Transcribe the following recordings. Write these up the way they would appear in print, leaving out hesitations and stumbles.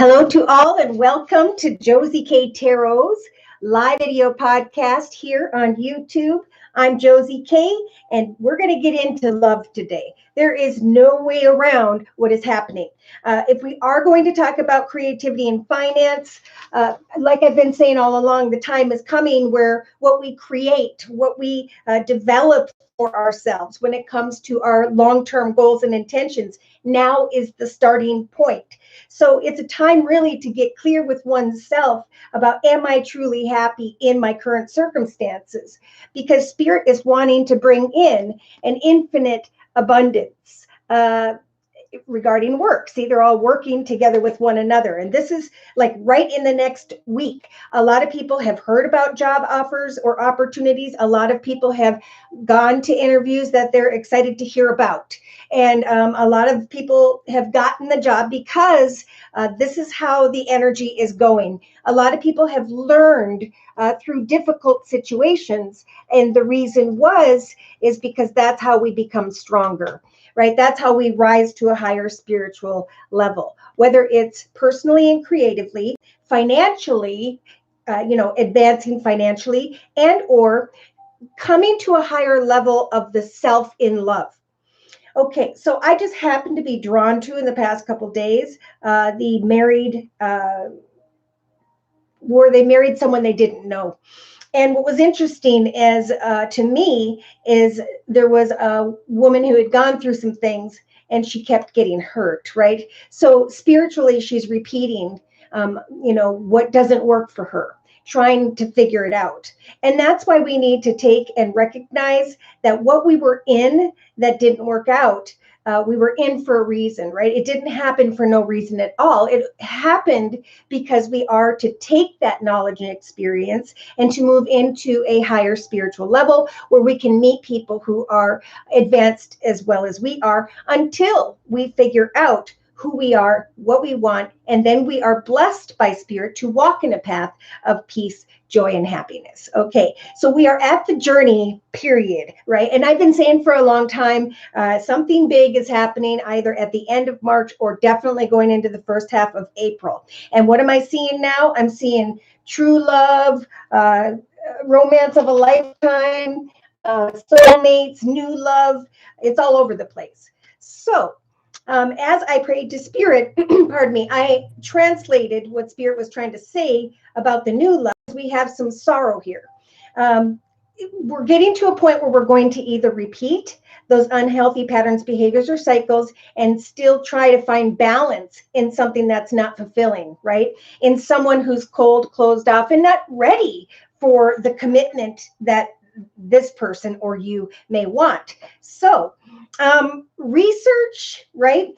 Hello to all and welcome to Josie K Tarot's live video podcast here on YouTube. I'm Josie K and we're going to get into love today. There is no way around what is happening. If we are going to talk about creativity and finance, like I've been saying all along, the time is coming where what we create, what we develop for ourselves when it comes to our long-term goals and intentions, now is the starting point. So it's a time really to get clear with oneself about, am I truly happy in my current circumstances? Because Spirit is wanting to bring in an infinite abundance regarding work. See, they're all working together with one another. And this is like right in the next week. A lot of people have heard about job offers or opportunities. A lot of people have gone to interviews that they're excited to hear about. And a lot of people have gotten the job because this is how the energy is going. A lot of people have learned through difficult situations. And the reason is because that's how we become stronger. Right? That's how we rise to a higher spiritual level, whether it's personally and creatively, financially, advancing financially, and or coming to a higher level of the self in love. Okay, so I just happened to be drawn to in the past couple of days, the married, where they married someone they didn't know. And what was interesting is, to me, is there was a woman who had gone through some things and she kept getting hurt, right? So spiritually, she's repeating, what doesn't work for her, trying to figure it out. And that's why we need to take and recognize that what we were in that didn't work out, we were in for a reason, right? It didn't happen for no reason at all. It happened because we are to take that knowledge and experience and to move into a higher spiritual level where we can meet people who are advanced as well as we are until we figure out who we are, what we want, and then we are blessed by Spirit to walk in a path of peace, joy, and happiness. Okay, so we are at the journey, period, right? And I've been saying for a long time, something big is happening either at the end of March or definitely going into the first half of April. And what am I seeing now? I'm seeing true love, romance of a lifetime, soulmates, new love. It's all over the place. So, as I prayed to Spirit, pardon me, I translated what Spirit was trying to say about the new love. We have some sorrow here. We're getting to a point where we're going to either repeat those unhealthy patterns, behaviors, or cycles and still try to find balance in something that's not fulfilling, right? In someone who's cold, closed off, and not ready for the commitment that this person or you may want. So, research, right?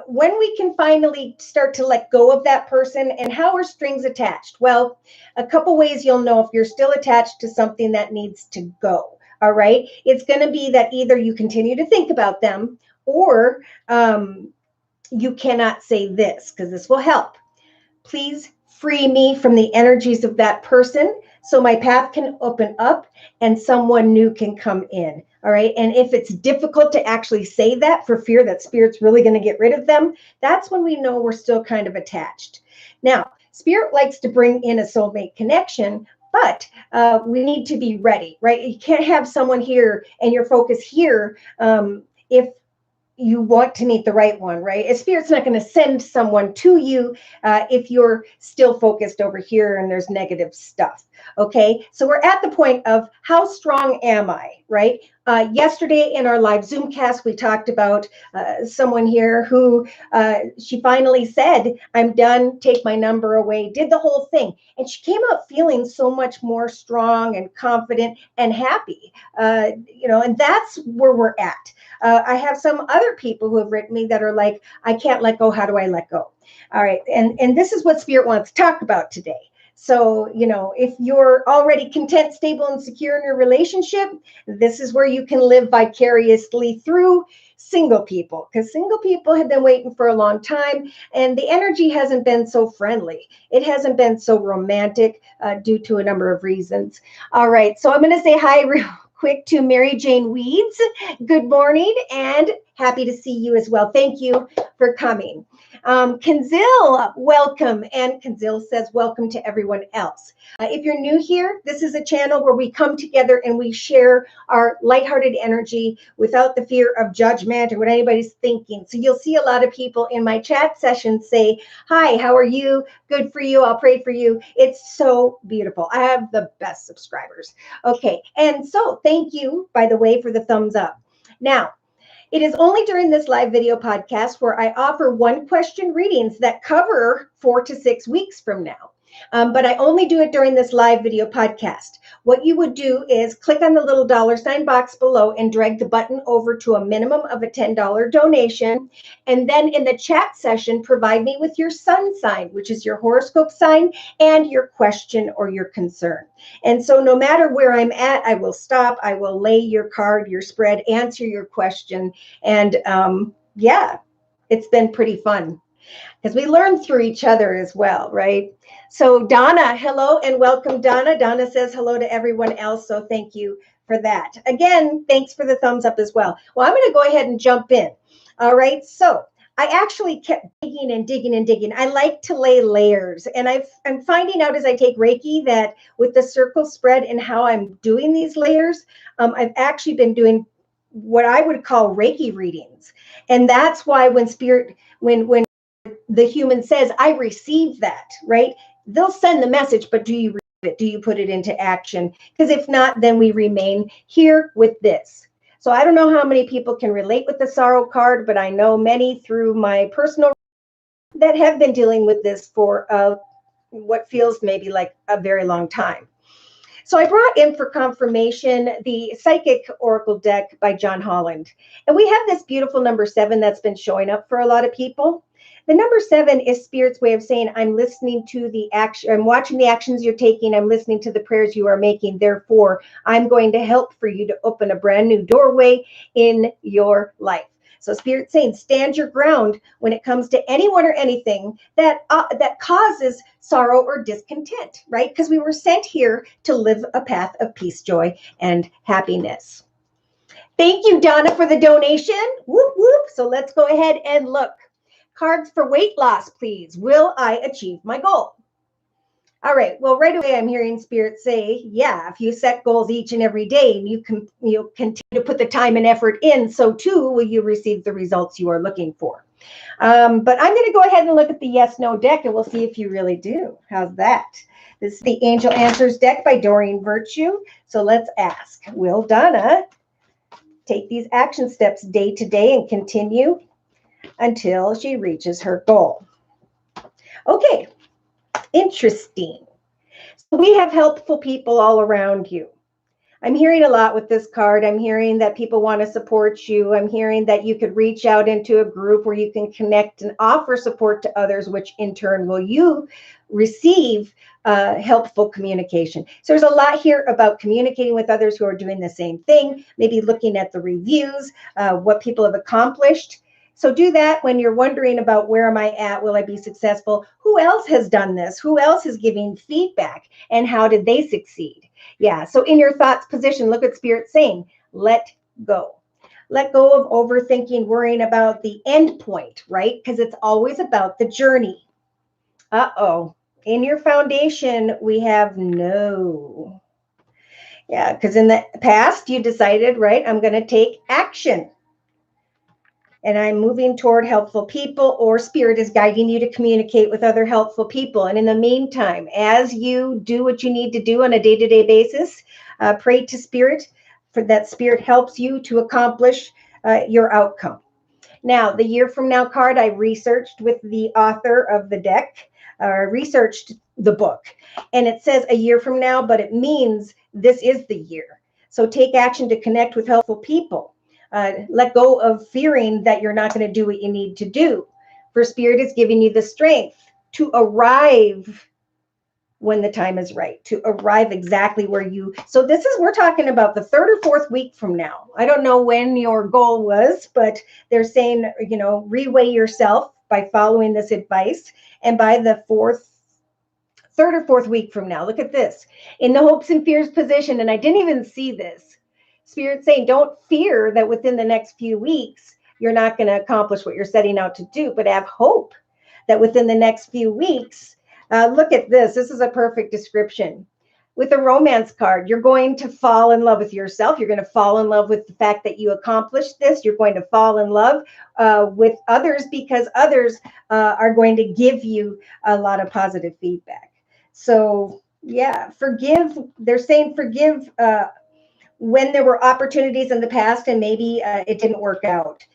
When we can finally start to let go of that person, and how are strings attached? Well, a couple ways you'll know if you're still attached to something that needs to go. All right. It's going to be that either you continue to think about them or you cannot say this, because this will help. Please free me from the energies of that person so my path can open up and someone new can come in. All right. And if it's difficult to actually say that for fear that Spirit's really going to get rid of them, that's when we know we're still kind of attached. Now, Spirit likes to bring in a soulmate connection, but we need to be ready, right? You can't have someone here and your focus here if you want to meet the right one, right? Spirit's not going to send someone to you if you're still focused over here and there's negative stuff. Okay, so we're at the point of how strong am I, right? Yesterday in our live Zoomcast, we talked about someone here who she finally said, I'm done, take my number away, did the whole thing. And she came out feeling so much more strong and confident and happy, and that's where we're at. I have some other people who have written me that are like, I can't let go. How do I let go? All right. And this is what Spirit wants to talk about today. So, if you're already content, stable, and secure in your relationship, this is where you can live vicariously through single people, because single people have been waiting for a long time and the energy hasn't been so friendly. It hasn't been so romantic due to a number of reasons. All right. So I'm going to say hi real quick to Mary Jane Weeds. Good morning and happy to see you as well. Thank you for coming. Kenzil, welcome. And Kenzil says, welcome to everyone else. If you're new here, this is a channel where we come together and we share our lighthearted energy without the fear of judgment or what anybody's thinking. So you'll see a lot of people in my chat sessions say, hi, how are you? Good for you. I'll pray for you. It's so beautiful. I have the best subscribers. Okay. And so thank you, by the way, for the thumbs up. Now, it is only during this live video podcast where I offer one question readings that cover 4 to 6 weeks from now. But I only do it during this live video podcast. What you would do is click on the little $ box below and drag the button over to a minimum of a $10 donation. And then in the chat session, provide me with your sun sign, which is your horoscope sign, and your question or your concern. And so no matter where I'm at, I will stop. I will lay your card, your spread, answer your question. And yeah, it's been pretty fun because we learn through each other as well, right? So Donna, hello and welcome, Donna. Donna says hello to everyone else, so thank you for that. Again, thanks for the thumbs up as well. Well, I'm going to go ahead and jump in. All right, so I actually kept digging and digging and digging. I like to lay layers, and I'm finding out as I take Reiki that with the circle spread and how I'm doing these layers, I've actually been doing what I would call Reiki readings. And that's why when spirit, when the human says, I receive that, right? They'll send the message, but do you read it? Do you put it into action? Because if not, then we remain here with this. So I don't know how many people can relate with the sorrow card, but I know many through my personal that have been dealing with this for what feels maybe like a very long time. So I brought in for confirmation the Psychic Oracle deck by John Holland. And we have this beautiful number 7 that's been showing up for a lot of people. The number 7 is Spirit's way of saying, I'm listening to the action, I'm watching the actions you're taking, I'm listening to the prayers you are making. Therefore, I'm going to help for you to open a brand new doorway in your life. So Spirit's saying, stand your ground when it comes to anyone or anything that causes sorrow or discontent, right? Because we were sent here to live a path of peace, joy, and happiness. Thank you, Donna, for the donation. Whoop, whoop. So let's go ahead and look. Cards for weight loss, please. Will I achieve my goal? All right. Well, right away, I'm hearing Spirit say, yeah, if you set goals each and every day and you continue to put the time and effort in, so too will you receive the results you are looking for. But I'm going to go ahead and look at the yes-no deck, and we'll see if you really do. How's that? This is the Angel Answers deck by Doreen Virtue. So let's ask, will Donna take these action steps day to day and continue until she reaches her goal? Okay. Interesting. So we have helpful people all around you. I'm hearing a lot with this card. I'm hearing that people want to support you. I'm hearing that you could reach out into a group where you can connect and offer support to others, which in turn will you receive helpful communication. So there's a lot here about communicating with others who are doing the same thing, maybe looking at the reviews, what people have accomplished. So do that when you're wondering about where am I at? Will I be successful? Who else has done this? Who else is giving feedback? And how did they succeed? Yeah, so in your thoughts position, look at Spirit saying, let go. Let go of overthinking, worrying about the end point, right? Because it's always about the journey. Uh-oh. In your foundation, we have no. Yeah, because in the past, you decided, right, I'm going to take action. And I'm moving toward helpful people, or Spirit is guiding you to communicate with other helpful people. And in the meantime, as you do what you need to do on a day-to-day basis, pray to Spirit for that Spirit helps you to accomplish your outcome. Now, the year from now card, I researched with the author of the deck, researched the book. And it says a year from now, but it means this is the year. So take action to connect with helpful people. Let go of fearing that you're not going to do what you need to do. For Spirit is giving you the strength to arrive when the time is right, to arrive exactly where you. So this is, we're talking about the 3rd or 4th week from now. I don't know when your goal was, but they're saying, you know, reweigh yourself by following this advice. And by the 3rd or 4th week from now, look at this. In the hopes and fears position, and I didn't even see this. Spirit saying, don't fear that within the next few weeks you're not going to accomplish what you're setting out to do, but have hope that within the next few weeks, look at this. This is a perfect description. With a romance card, you're going to fall in love with yourself. You're going to fall in love with the fact that you accomplished this. You're going to fall in love with others because others are going to give you a lot of positive feedback. So yeah, forgive. They're saying forgive when there were opportunities in the past and maybe it didn't work out.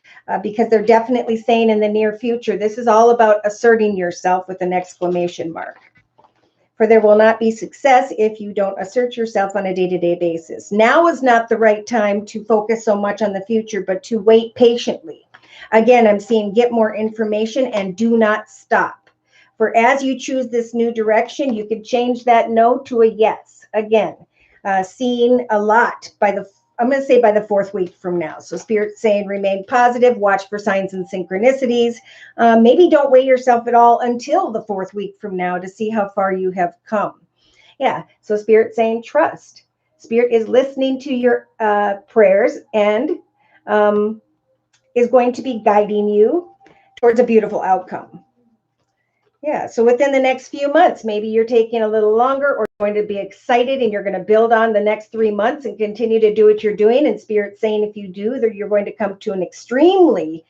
Because they're definitely saying in the near future, this is all about asserting yourself with an exclamation mark. For there will not be success if you don't assert yourself on a day-to-day basis. Now is not the right time to focus so much on the future, but to wait patiently. Again, I'm seeing get more information and do not stop. For as you choose this new direction, you can change that no to a yes. Again, seeing a lot I'm going to say by the 4th week from now. So Spirit's saying remain positive, watch for signs and synchronicities. Maybe don't weigh yourself at all until the 4th week from now to see how far you have come. Yeah, so Spirit's saying trust. Spirit is listening to your prayers and is going to be guiding you towards a beautiful outcome. Yeah, so within the next few months, maybe you're taking a little longer or going to be excited and you're going to build on the next 3 months and continue to do what you're doing. And Spirit's saying if you do, that you're going to come to an extremely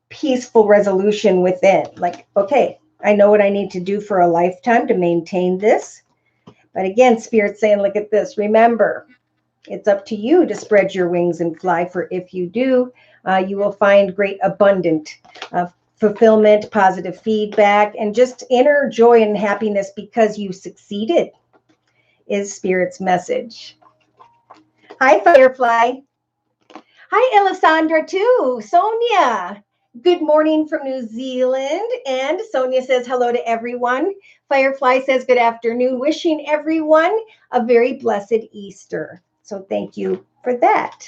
peaceful resolution within. Like, okay, I know what I need to do for a lifetime to maintain this. But again, Spirit's saying, look at this. Remember, it's up to you to spread your wings and fly. For if you do, you will find great abundant fulfillment, positive feedback, and just inner joy and happiness because you succeeded is Spirit's message. Hi, Firefly. Hi, Alessandra, too. Sonia. Good morning from New Zealand. And Sonia says hello to everyone. Firefly says good afternoon, wishing everyone a very blessed Easter. So thank you for that.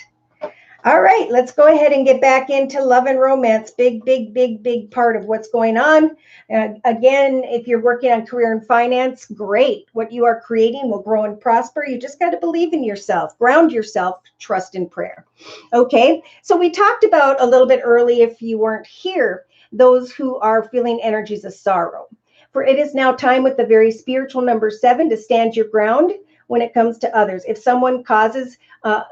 All right, let's go ahead and get back into love and romance. Big part of what's going on. Again, if you're working on career and finance, great. What you are creating will grow and prosper. You just got to believe in yourself, ground yourself, trust in prayer. Okay, so we talked about a little bit early, if you weren't here, those who are feeling energies of sorrow. For it is now time with the very spiritual number 7 to stand your ground when it comes to others. If someone causes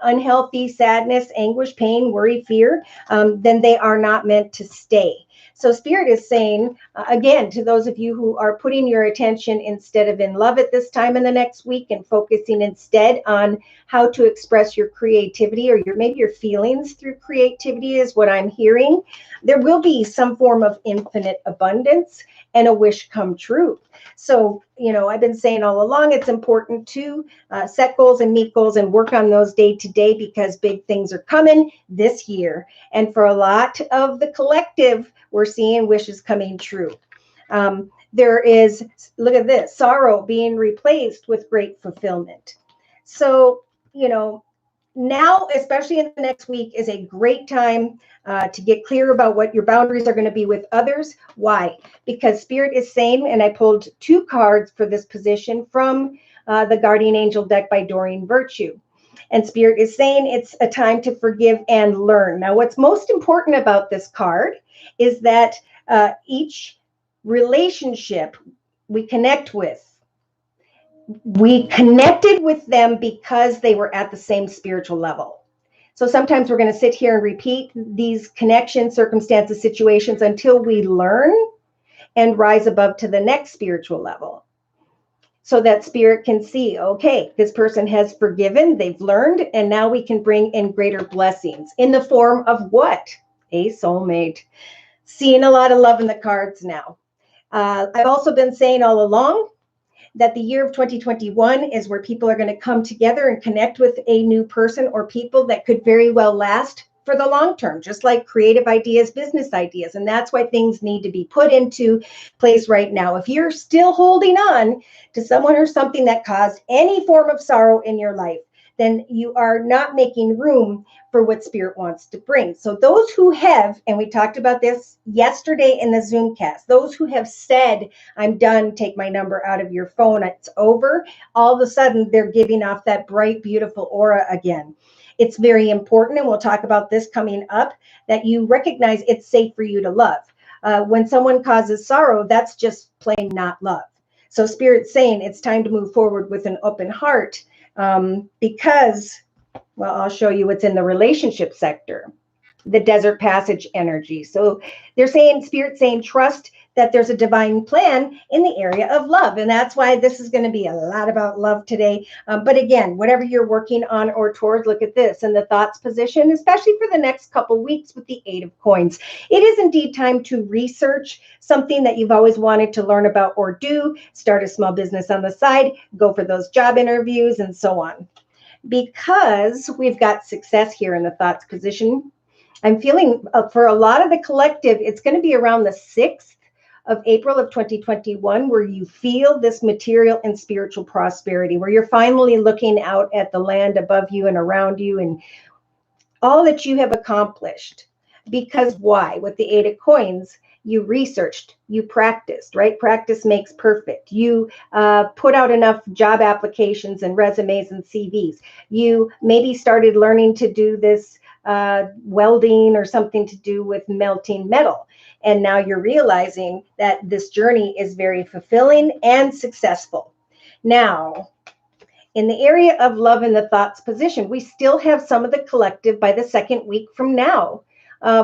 unhealthy sadness, anguish, pain, worry, fear, then they are not meant to stay. So Spirit is saying, again, to those of you who are putting your attention instead of in love at this time in the next week and focusing instead on how to express your creativity or maybe your feelings through creativity is what I'm hearing. There will be some form of infinite abundance and a wish come true. So, I've been saying all along, it's important to set goals and meet goals and work on those day to day because big things are coming this year. And for a lot of the collective, we're seeing wishes coming true. There is, look at this, sorrow being replaced with great fulfillment. So, now, especially in the next week, is a great time to get clear about what your boundaries are going to be with others. Why? Because Spirit is saying, and I pulled 2 cards for this position from the Guardian Angel deck by Doreen Virtue. And Spirit is saying it's a time to forgive and learn. Now, what's most important about this card is that each relationship we connected with them because they were at the same spiritual level. So sometimes we're going to sit here and repeat these connections, circumstances, situations until we learn and rise above to the next spiritual level. So that Spirit can see, okay, this person has forgiven, they've learned, and now we can bring in greater blessings in the form of what? A soulmate. Seeing a lot of love in the cards now. I've also been saying all along that the year of 2021 is where people are going to come together and connect with a new person or people that could very well last for the long term, just like creative ideas, business ideas. And that's why things need to be put into place right now. If you're still holding on to someone or something that caused any form of sorrow in your life, then you are not making room for what Spirit wants to bring. So those who have, and we talked about this yesterday in the Zoomcast, those who have said, I'm done, take my number out of your phone, it's over, all of a sudden they're giving off that bright, beautiful aura again. It's very important, and we'll talk about this coming up, that you recognize it's safe for you to love. When someone causes sorrow, that's just plain not love. So Spirit's saying it's time to move forward with an open heart, because, well, I'll show you what's in the relationship sector, the desert passage energy. So they're saying, Spirit saying, trust that there's a divine plan in the area of love. And that's why this is going to be a lot about love today. But again, whatever you're working on or towards, look at this in the thoughts position, especially for the next couple weeks with the 8 of coins. It is indeed time to research something that you've always wanted to learn about or do, start a small business on the side, go for those job interviews and so on. Because we've got success here in the thoughts position, I'm feeling for a lot of the collective, it's going to be around the 6th of April of 2021, where you feel this material and spiritual prosperity, where you're finally looking out at the land above you and around you and all that you have accomplished. Because why? With the 8 of coins, you researched, you practiced, right? Practice makes perfect. You put out enough job applications and resumes and CVs. You maybe started learning to do this welding or something to do with melting metal. And now you're realizing that this journey is very fulfilling and successful. Now, in the area of love in the thoughts position, we still have some of the collective by the 2nd week from now,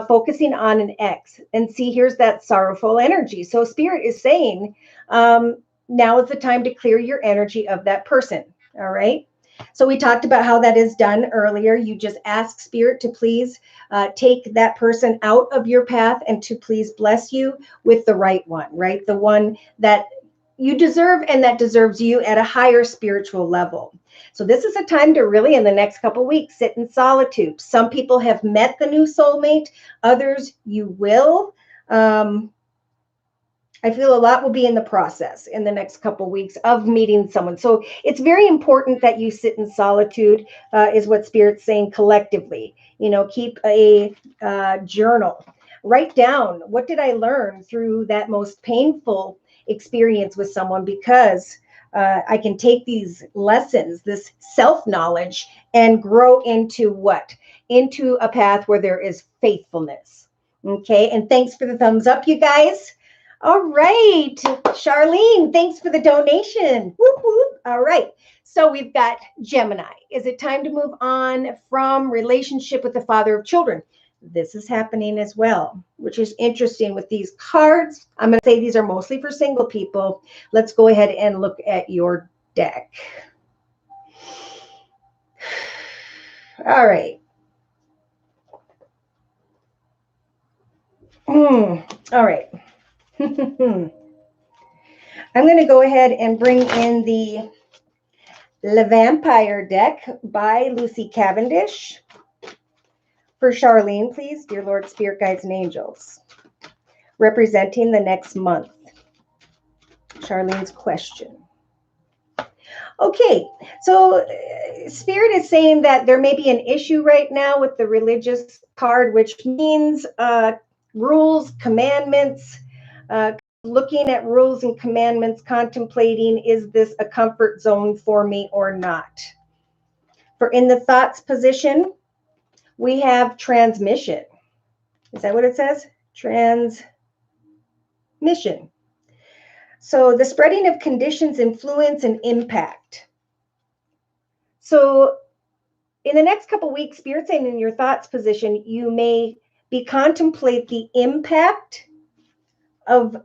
focusing on an X. And see, here's that sorrowful energy. So Spirit is saying, now is the time to clear your energy of that person. All right. So we talked about how that is done earlier. You just ask Spirit to please take that person out of your path and to please bless you with the right one, right? The one that you deserve and that deserves you at a higher spiritual level. So this is a time to really, in the next couple of weeks, sit in solitude. Some people have met the new soulmate. Others you will. I feel a lot will be in the process in the next couple of weeks of meeting someone. So it's very important that you sit in solitude, is what Spirit's saying collectively. You know, keep a journal. Write down, what did I learn through that most painful experience with someone, because I can take these lessons, this self-knowledge, and grow into what? Into a path where there is faithfulness. Okay, and thanks for the thumbs up, you guys. All right, Charlene, thanks for the donation. Whoop, whoop. All right, so we've got Gemini. Is it time to move on from relationship with the father of children? This is happening as well, which is interesting with these cards. I'm going to say these are mostly for single people. Let's go ahead and look at your deck. All right. All right. I'm going to go ahead and bring in the Le Vampire deck by Lucy Cavendish. For Charlene, please, dear Lord, Spirit, Guides, and Angels, representing the next month. Charlene's question. Okay, so Spirit is saying that there may be an issue right now with the religious card, which means rules, commandments, looking at rules and commandments, contemplating, is this a comfort zone for me or not? For in the thoughts position, we have transmission. Is that what it says? Transmission. So the spreading of conditions, influence, and impact. So in the next couple of weeks, Spirit saying in your thoughts position, you may be contemplate the impact of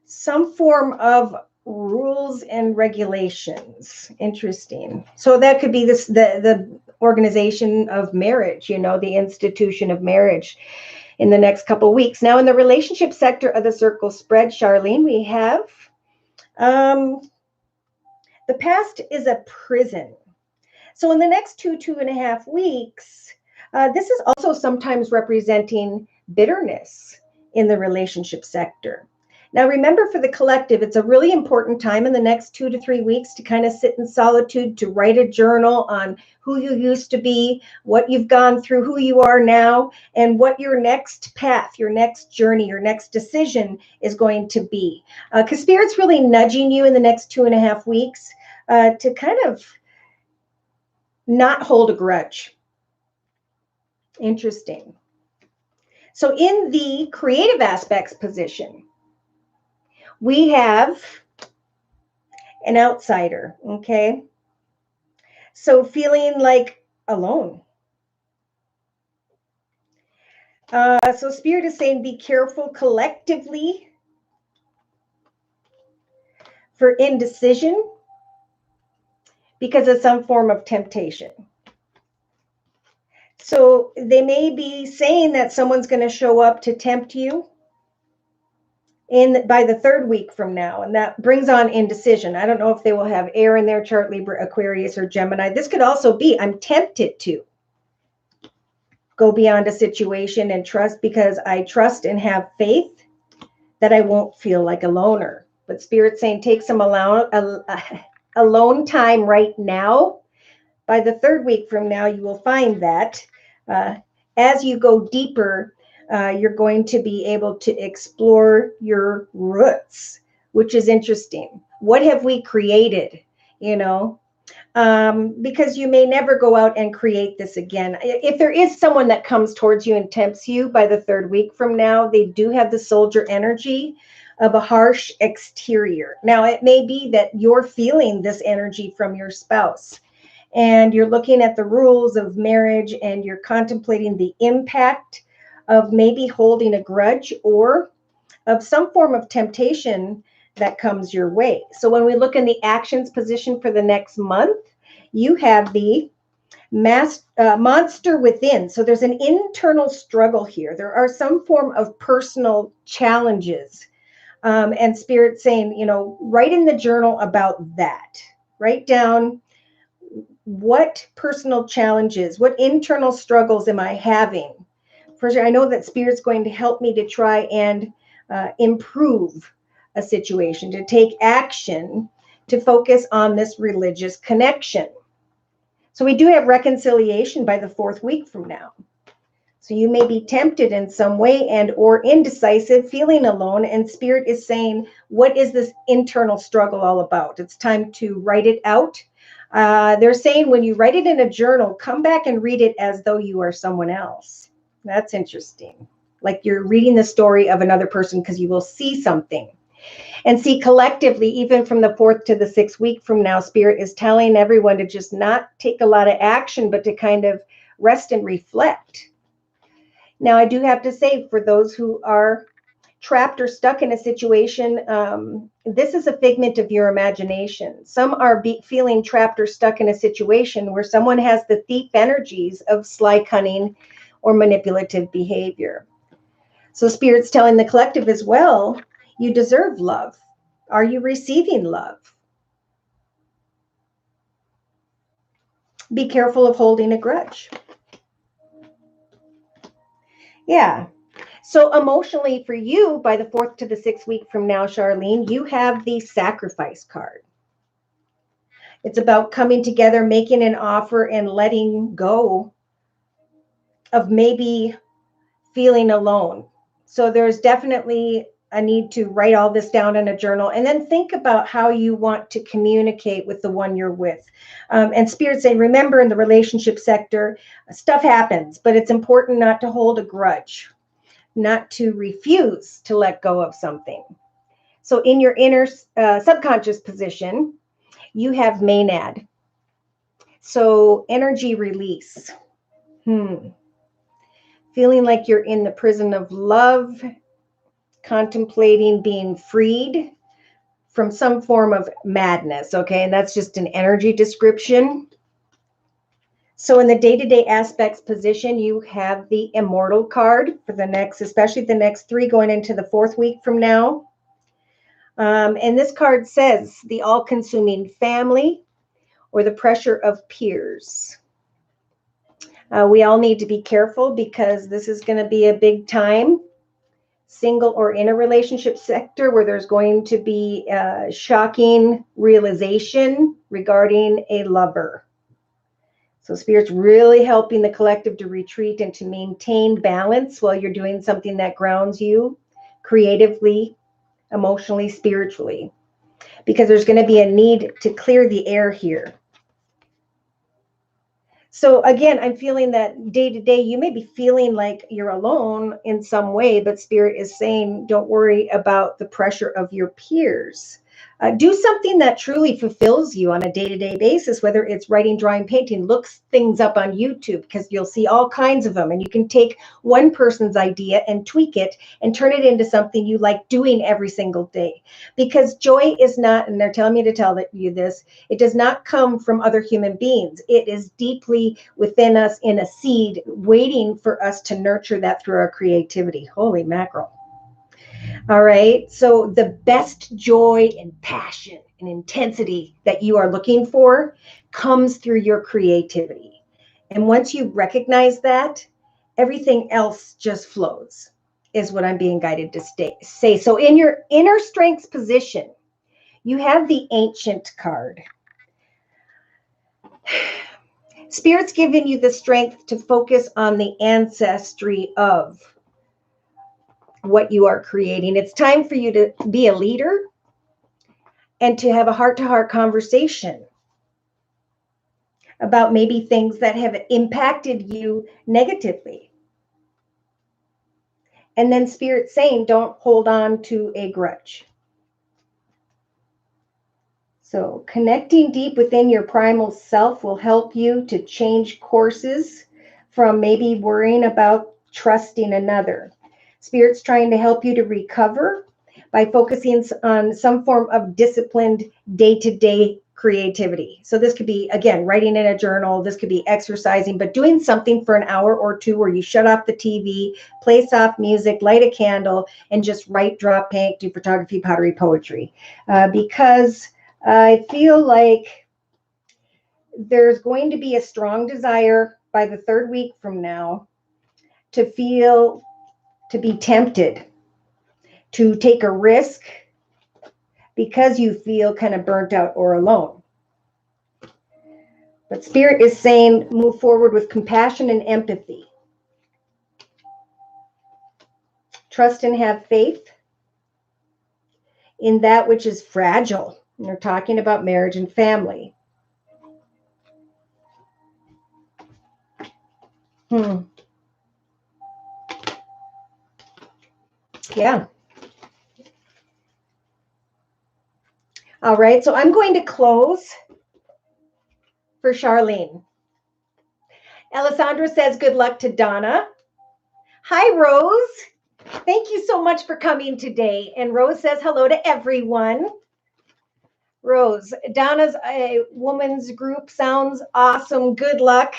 some form of rules and regulations. Interesting. So that could be this the organization of marriage, you know, the institution of marriage in the next couple of weeks. Now, in the relationship sector of the circle spread, Charlene, we have the past is a prison. So in the next 2.5 weeks, this is also sometimes representing bitterness in the relationship sector. Now, remember, for the collective, it's a really important time in the next 2 to 3 weeks to kind of sit in solitude, to write a journal on who you used to be, what you've gone through, who you are now, and what your next path, your next journey, your next decision is going to be. Because Spirit's really nudging you in the next 2.5 weeks to kind of not hold a grudge. Interesting. So in the creative aspects position, we have an outsider, okay? So feeling like alone. So Spirit is saying be careful collectively for indecision because of some form of temptation. So they may be saying that someone's going to show up to tempt you by the 3rd week from now, and that brings on indecision. I don't know if they will have air in their chart, Libra, Aquarius, or Gemini. This could also be I'm tempted to go beyond a situation and trust because I trust and have faith that I won't feel like a loner. But Spirit's saying take some alone time right now. By the 3rd week from now, you will find that as you go deeper, you're going to be able to explore your roots, which is interesting. What have we created? You know, because you may never go out and create this again. If there is someone that comes towards you and tempts you by the 3rd week from now, they do have the soldier energy of a harsh exterior. Now, it may be that you're feeling this energy from your spouse and you're looking at the rules of marriage and you're contemplating the impact of maybe holding a grudge or of some form of temptation that comes your way. So when we look in the actions position for the next month, you have the monster within. So there's an internal struggle here. There are some form of personal challenges. And Spirit saying, you know, write in the journal about that. Write down what personal challenges, what internal struggles am I having? For sure, I know that Spirit's going to help me to try and improve a situation, to take action, to focus on this religious connection. So we do have reconciliation by the 4th week from now. So you may be tempted in some way and or indecisive, feeling alone, and Spirit is saying, what is this internal struggle all about? It's time to write it out. They're saying when you write it in a journal, come back and read it as though you are someone else. That's interesting. Like you're reading the story of another person because you will see something. And see, collectively, even from the 4th to the 6th week from now, Spirit is telling everyone to just not take a lot of action, but to kind of rest and reflect. Now, I do have to say, for those who are trapped or stuck in a situation, this is a figment of your imagination. Some are feeling trapped or stuck in a situation where someone has the thief energies of sly, cunning, or manipulative behavior. So Spirit's telling the collective as well, you deserve love. Are you receiving love? Be careful of holding a grudge. Yeah. So emotionally for you, by the 4th to the 6th week from now, Charlene, you have the sacrifice card. It's about coming together, making an offer, and letting go of maybe feeling alone. So there's definitely a need to write all this down in a journal and then think about how you want to communicate with the one you're with. And Spirit saying, remember in the relationship sector, stuff happens, but it's important not to hold a grudge, not to refuse to let go of something. So in your inner subconscious position, you have Maenad. So energy release. Feeling like you're in the prison of love, contemplating being freed from some form of madness, okay? And that's just an energy description. So in the day-to-day aspects position, you have the immortal card for the next, especially the next 3 going into the 4th week from now. And this card says the all-consuming family or the pressure of peers. We all need to be careful because this is going to be a big time, single or in a relationship sector, where there's going to be a shocking realization regarding a lover. So Spirit's really helping the collective to retreat and to maintain balance while you're doing something that grounds you creatively, emotionally, spiritually, because there's going to be a need to clear the air here. So again, I'm feeling that day to day, you may be feeling like you're alone in some way, but Spirit is saying, don't worry about the pressure of your peers. Do something that truly fulfills you on a day-to-day basis, whether it's writing, drawing, painting. Look things up on YouTube because you'll see all kinds of them. And you can take one person's idea and tweak it and turn it into something you like doing every single day. Because joy is not, and they're telling me to tell you this, it does not come from other human beings. It is deeply within us in a seed waiting for us to nurture that through our creativity. Holy mackerel. All right. So the best joy and passion and intensity that you are looking for comes through your creativity. And once you recognize that, everything else just flows, is what I'm being guided to say. So in your inner strengths position, you have the Ancient card. Spirit's giving you the strength to focus on the ancestry of what you are creating. It's time for you to be a leader and to have a heart-to-heart conversation about maybe things that have impacted you negatively. And then Spirit saying, don't hold on to a grudge. So connecting deep within your primal self will help you to change courses from maybe worrying about trusting another. Spirit's trying to help you to recover by focusing on some form of disciplined day-to-day creativity. So this could be, again, writing in a journal. This could be exercising, but doing something for an hour or two where you shut off the TV, play soft music, light a candle, and just write, draw, paint, do photography, pottery, poetry. Because I feel like there's going to be a strong desire by the third week from now to be tempted to take a risk because you feel kind of burnt out or alone. But Spirit is saying, move forward with compassion and empathy. Trust and have faith in that which is fragile. And they're talking about marriage and family. Yeah. All right, so I'm going to close for Charlene. Alessandra says good luck to Donna. Hi, Rose. Thank you so much for coming today. And Rose says hello to everyone. Rose, Donna's a woman's group sounds awesome. Good luck.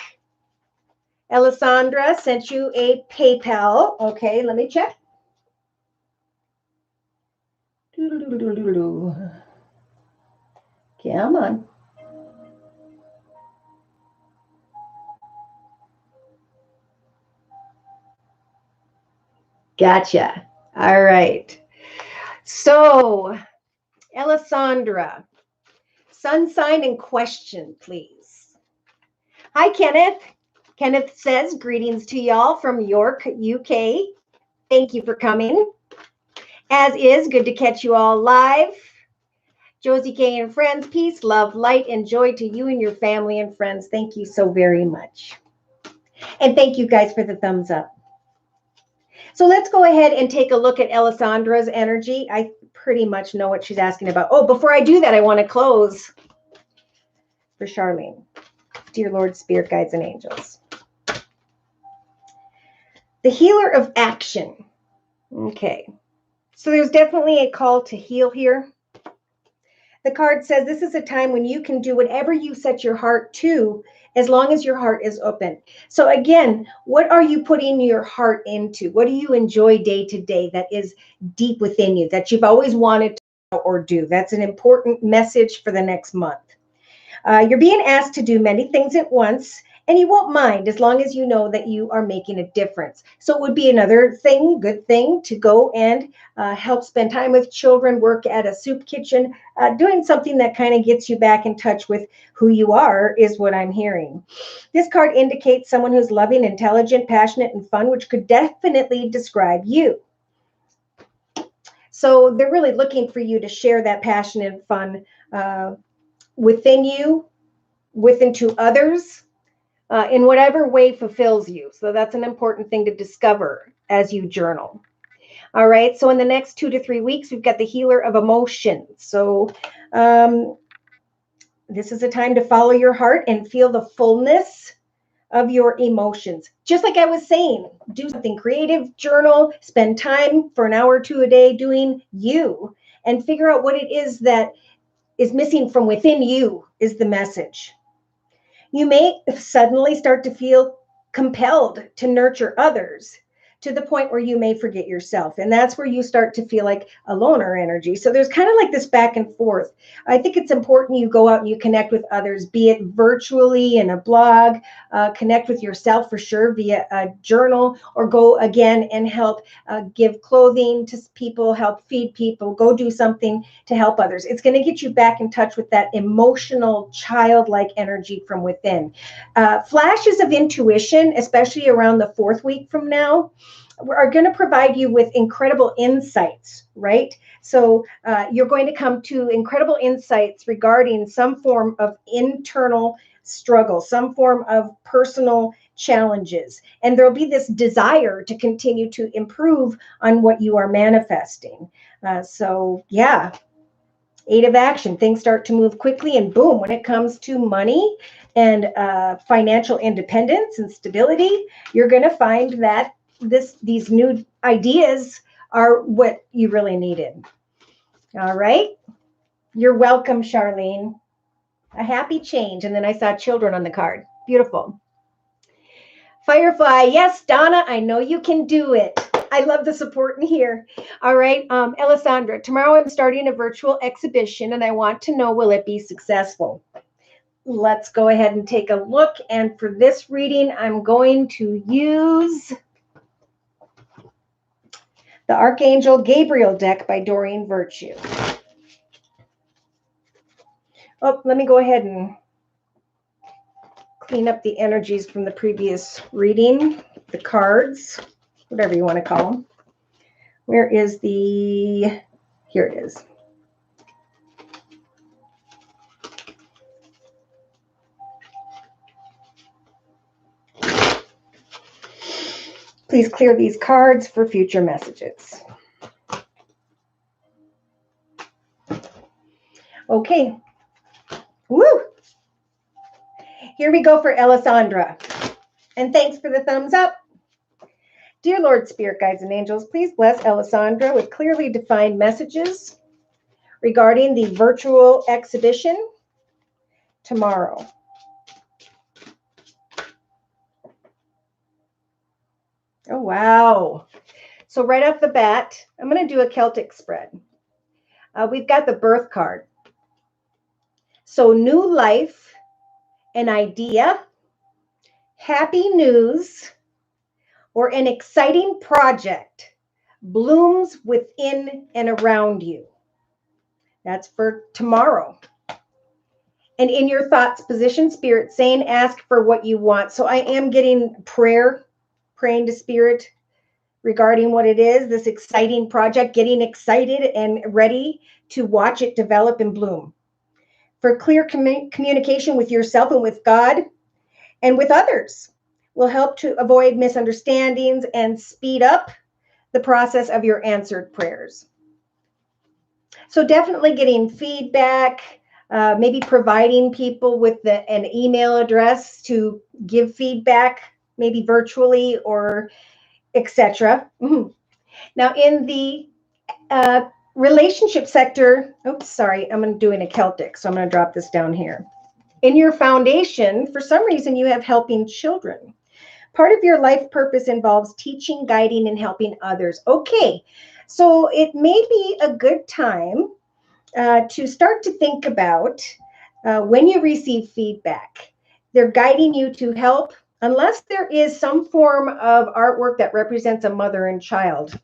Alessandra sent you a PayPal. Okay, let me check. Come on. Gotcha. All right. So, Alessandra, sun sign and question, please. Hi, Kenneth. Kenneth says, greetings to y'all from York, UK. Thank you for coming. As is, good to catch you all live. Josie K and friends, peace, love, light, and joy to you and your family and friends. Thank you so very much. And thank you guys for the thumbs up. So let's go ahead and take a look at Alessandra's energy. I pretty much know what she's asking about. Oh, before I do that, I want to close for Charlene. Dear Lord, Spirit, Guides, and Angels. The healer of action. Okay. So there's definitely a call to heal here. The card says this is a time when you can do whatever you set your heart to, as long as your heart is open. So again, what are you putting your heart into? What do you enjoy day to day that is deep within you, that you've always wanted to or do? That's an important message for the next month. You're being asked to do many things at once, and you won't mind as long as you know that you are making a difference. So it would be another thing, good thing, to go and help spend time with children, work at a soup kitchen, doing something that kind of gets you back in touch with who you are is what I'm hearing. This card indicates someone who's loving, intelligent, passionate, and fun, which could definitely describe you. So they're really looking for you to share that passion and fun within you, within to others, in whatever way fulfills you. So that's an important thing to discover as you journal. All right. So in the next 2 to 3 weeks, we've got the healer of emotions. So this is a time to follow your heart and feel the fullness of your emotions. Just like I was saying, do something creative, journal, spend time for an hour or two a day doing you, and figure out what it is that is missing from within you is the message. You may suddenly start to feel compelled to nurture others to the point where you may forget yourself. And that's where you start to feel like a loner energy. So there's kind of like this back and forth. I think it's important you go out and you connect with others, be it virtually in a blog, connect with yourself for sure via a journal, or go again and help give clothing to people, help feed people, go do something to help others. It's going to get you back in touch with that emotional, childlike energy from within. Flashes of intuition, especially around the 4th week from now, are going to provide you with incredible insights, right? So you're going to come to incredible insights regarding some form of internal struggle, some form of personal challenges. And there'll be this desire to continue to improve on what you are manifesting. So yeah, 8 of action, things start to move quickly, and boom, when it comes to money and financial independence and stability, you're going to find that these new ideas are what you really needed. All right. You're welcome, Charlene. A happy change. And then I saw children on the card. Beautiful. Firefly. Yes, Donna, I know you can do it. I love the support in here. All right. Alessandra, tomorrow I'm starting a virtual exhibition and I want to know, will it be successful? Let's go ahead and take a look. And for this reading, I'm going to use the Archangel Gabriel deck by Doreen Virtue. Oh, let me go ahead and clean up the energies from the previous reading, the cards, whatever you want to call them. Where is the, here it is. Please clear these cards for future messages. Okay. Woo! Here we go for Alessandra. And thanks for the thumbs up. Dear Lord, Spirit Guides and Angels, please bless Alessandra with clearly defined messages regarding the virtual exhibition tomorrow. Oh, wow. So right off the bat, I'm going to do a Celtic spread. We've got the birth card. So new life, an idea, happy news, or an exciting project blooms within and around you. That's for tomorrow. And in your thoughts, position Spirit, saying, ask for what you want. So I am getting prayer, praying to Spirit regarding what it is, this exciting project, getting excited and ready to watch it develop and bloom. For clear communication with yourself and with God and with others will help to avoid misunderstandings and speed up the process of your answered prayers. So definitely getting feedback, maybe providing people with an email address to give feedback, maybe virtually or etc. Now in the relationship sector, oops, sorry, I'm doing a Celtic, so I'm going to drop this down here. In your foundation, for some reason, you have helping children. Part of your life purpose involves teaching, guiding, and helping others. Okay, so it may be a good time to start to think about when you receive feedback. They're guiding you to help, unless there is some form of artwork that represents a mother and child.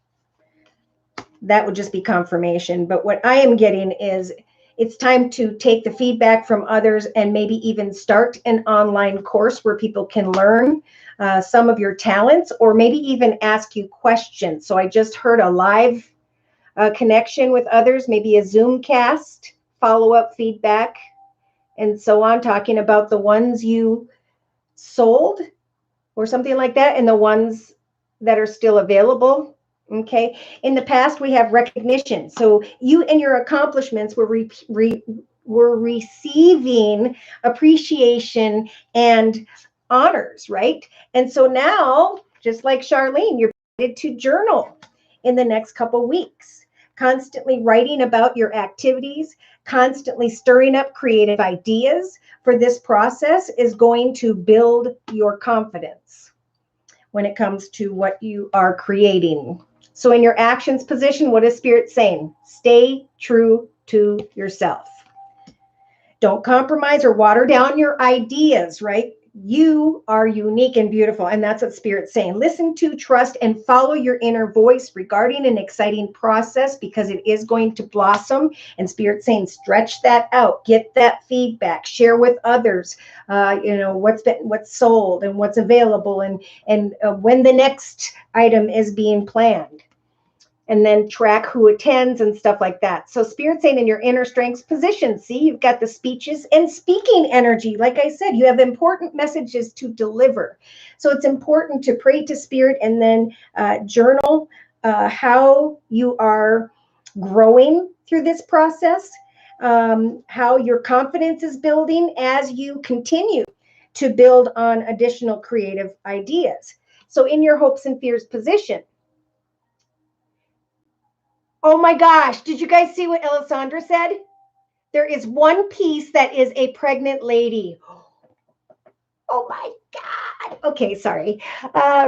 That would just be confirmation. But what I am getting is it's time to take the feedback from others and maybe even start an online course where people can learn some of your talents, or maybe even ask you questions. So I just heard a live connection with others, maybe a Zoom cast, follow-up feedback, and so on, talking about the ones you sold or something like that, and the ones that are still available. Okay. In the past, we have recognition. So you and your accomplishments were receiving appreciation and honors, right? And so now, just like Charlene, you're invited to journal in the next couple weeks, constantly writing about your activities, constantly stirring up creative ideas for this process is going to build your confidence when it comes to what you are creating. So in your actions position, what is Spirit saying? Stay true to yourself. Don't compromise or water down your ideas, right? You are unique and beautiful. And that's what Spirit's saying. Listen to, trust, and follow your inner voice regarding an exciting process because it is going to blossom. And Spirit's saying, stretch that out, get that feedback, share with others, what's sold and what's available and when the next item is being planned. And then track who attends and stuff like that. So Spirit saying in your inner strengths position, see, you've got the speeches and speaking energy. Like I said, you have important messages to deliver. So it's important to pray to Spirit and then journal how you are growing through this process, how your confidence is building as you continue to build on additional creative ideas. So in your hopes and fears position, oh my gosh, did you guys see what Alessandra said? There is one piece that is a pregnant lady. Oh my God. Okay, sorry.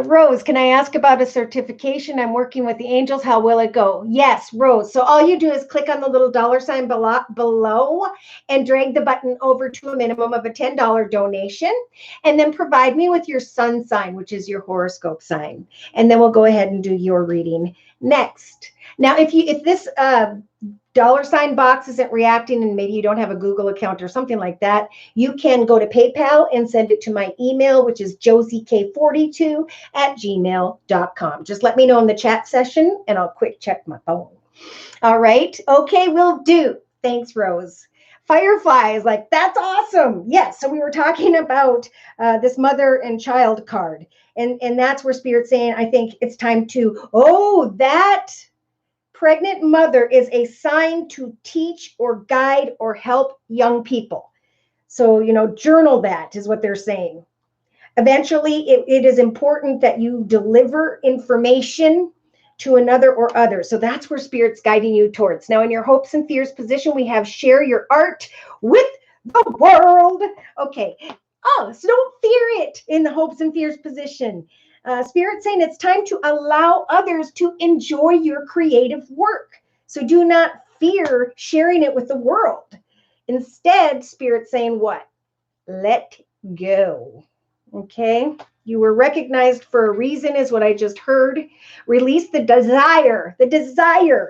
Rose, can I ask about a certification? I'm working with the angels. How will it go? Yes, Rose. So all you do is click on the little $ below and drag the button over to a minimum of a $10 donation. And then provide me with your sun sign, which is your horoscope sign. And then we'll go ahead and do your reading next. Now, if this $ box isn't reacting and maybe you don't have a Google account or something like that, you can go to PayPal and send it to my email, which is josiek42@gmail.com. Just let me know in the chat session and I'll quick check my phone. All right. Okay, will do. Thanks, Rose. Firefly is like, that's awesome. Yes. So we were talking about this mother and child card. And that's where Spirit's saying, I think it's time to, that pregnant mother is a sign to teach or guide or help young people. So, journal that is what they're saying. Eventually, it is important that you deliver information to another or other. So that's where Spirit's guiding you towards. Now, in your hopes and fears position, we have share your art with the world. Okay. Oh, so don't fear it in the hopes and fears position. Spirit saying it's time to allow others to enjoy your creative work. So do not fear sharing it with the world. Instead, Spirit saying what? Let go. Okay. You were recognized for a reason is what I just heard. Release the desire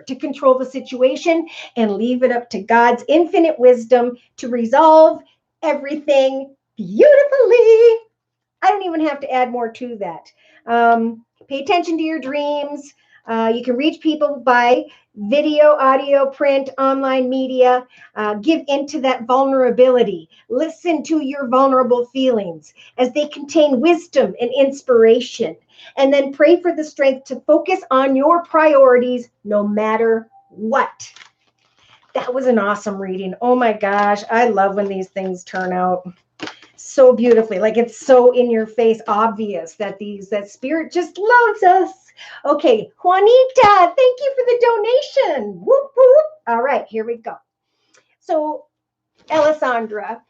to control the situation and leave it up to God's infinite wisdom to resolve everything beautifully. I don't even have to add more to that. Pay attention to your dreams. You can reach people by video, audio, print, online media. Give into that vulnerability. Listen to your vulnerable feelings as they contain wisdom and inspiration. And then pray for the strength to focus on your priorities no matter what. That was an awesome reading. Oh my gosh, I love when these things turn out so beautifully. Like it's so in your face obvious that Spirit just loves us. Okay, Juanita, thank you for the donation. Whoop, whoop. All right, here we go. So, Alessandra,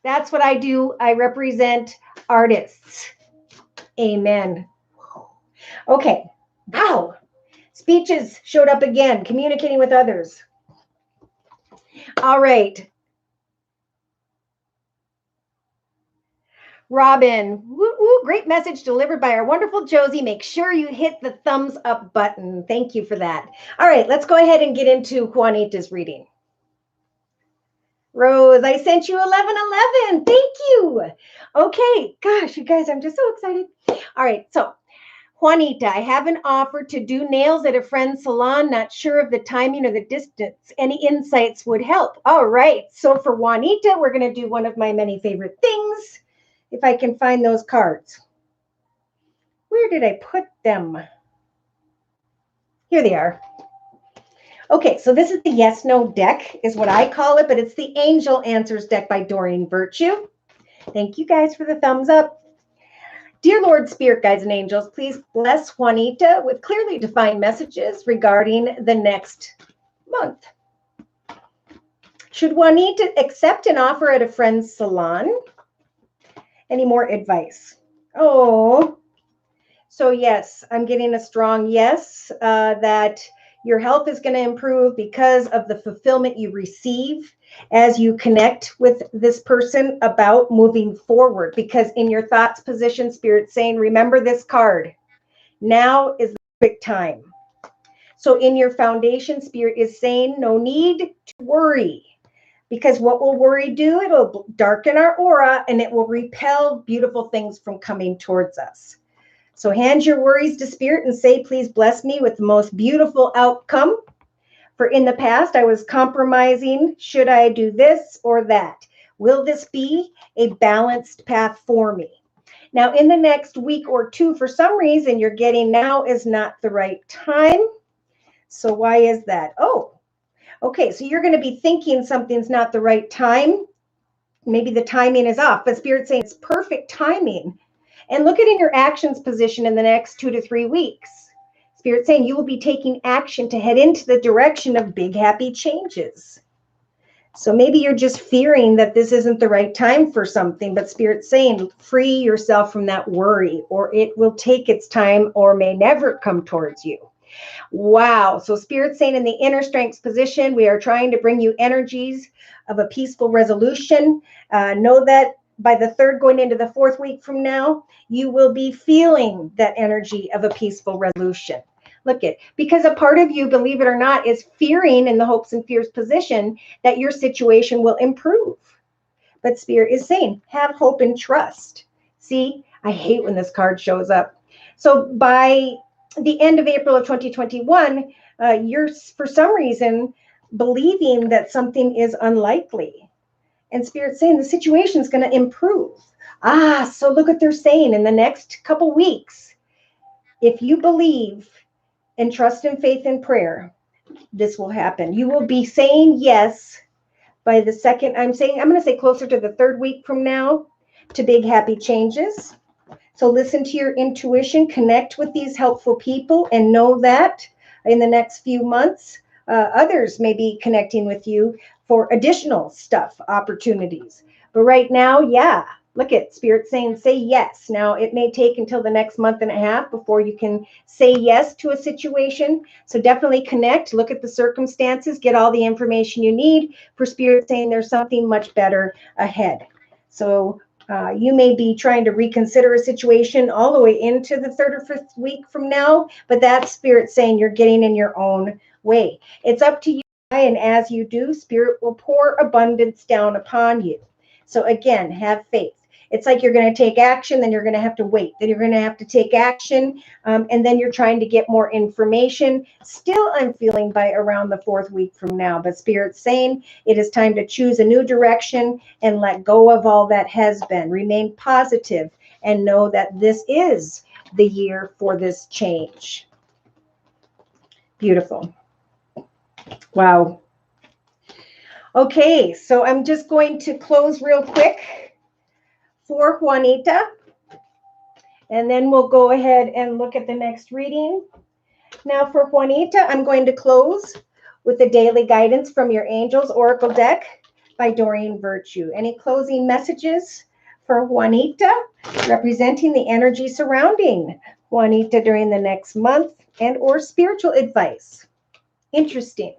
that's what I do. I represent artists. Amen. Okay. Wow. Speeches showed up again. Communicating with others. All right. Robin, woo, woo, great message delivered by our wonderful Josie. Make sure you hit the thumbs up button. Thank you for that. All right, let's go ahead and get into Juanita's reading. Rose, I sent you 1111. Thank you. Okay, gosh, you guys, I'm just so excited. All right, so Juanita, I have an offer to do nails at a friend's salon. Not sure of the timing or the distance. Any insights would help. All right, so for Juanita, we're going to do one of my many favorite things. if I can find those cards. Where did I put them? Here they are. Okay, so this is the yes, no deck is what I call it, but it's the Angel Answers deck by Doreen Virtue. Thank you guys for the thumbs up. Dear Lord, Spirit Guides and Angels, please bless Juanita with clearly defined messages regarding the next month. Should Juanita accept an offer at a friend's salon? Any more advice? Oh, so yes, I'm getting a strong yes, that your health is going to improve because of the fulfillment you receive as you connect with this person about moving forward. Because in your thoughts position, Spirit's saying, remember this card. Now is the perfect time. So in your foundation, Spirit is saying, no need to worry. Because what will worry do? It'll darken our aura and it will repel beautiful things from coming towards us. So hand your worries to Spirit and say, please bless me with the most beautiful outcome. For in the past, I was compromising. Should I do this or that? Will this be a balanced path for me? Now, in the next week or two, for some reason, you're getting now is not the right time. So why is that? Oh, okay. So you're going to be thinking something's not the right time. Maybe the timing is off, but Spirit's saying it's perfect timing. And look at in your actions position in the next 2 to 3 weeks. Spirit saying you will be taking action to head into the direction of big, happy changes. So maybe you're just fearing that this isn't the right time for something, but Spirit's saying free yourself from that worry, or it will take its time or may never come towards you. Wow. So Spirit's saying in the inner strengths position, we are trying to bring you energies of a peaceful resolution. Know that by the third going into the fourth week from now, you will be feeling that energy of a peaceful resolution. Look at, because a part of you, believe it or not, is fearing in the hopes and fears position that your situation will improve. But Spirit is saying, have hope and trust. See, I hate when this card shows up. So by the end of April of 2021, you're for some reason believing that something is unlikely. And Spirit's saying the situation is going to improve. So look what they're saying in the next couple weeks. If you believe and trust and faith and prayer, this will happen. You will be saying yes by the second, I'm going to say closer to the third week from now to big happy changes. So listen to your intuition, connect with these helpful people, and know that in the next few months, others may be connecting with you for additional stuff, opportunities. But right now, yeah, look at Spirit saying, say yes. Now, it may take until the next month and a half before you can say yes to a situation. So definitely connect, look at the circumstances, get all the information you need for Spirit saying there's something much better ahead. So you may be trying to reconsider a situation all the way into the third or fifth week from now, but that's Spirit saying you're getting in your own way. It's up to you, and as you do, Spirit will pour abundance down upon you. So again, have faith. It's like you're going to take action, then you're going to have to wait, then you're going to have to take action, and then you're trying to get more information. Still, I'm feeling by around the fourth week from now, but Spirit's saying it is time to choose a new direction and let go of all that has been. Remain positive and know that this is the year for this change. Beautiful. Wow. Okay, so I'm just going to close real quick for Juanita, and then we'll go ahead and look at the next reading. Now for Juanita, I'm going to close with the daily guidance from your Angels Oracle deck by Doreen Virtue. Any closing messages for Juanita, representing the energy surrounding Juanita during the next month, and or spiritual advice? Interesting.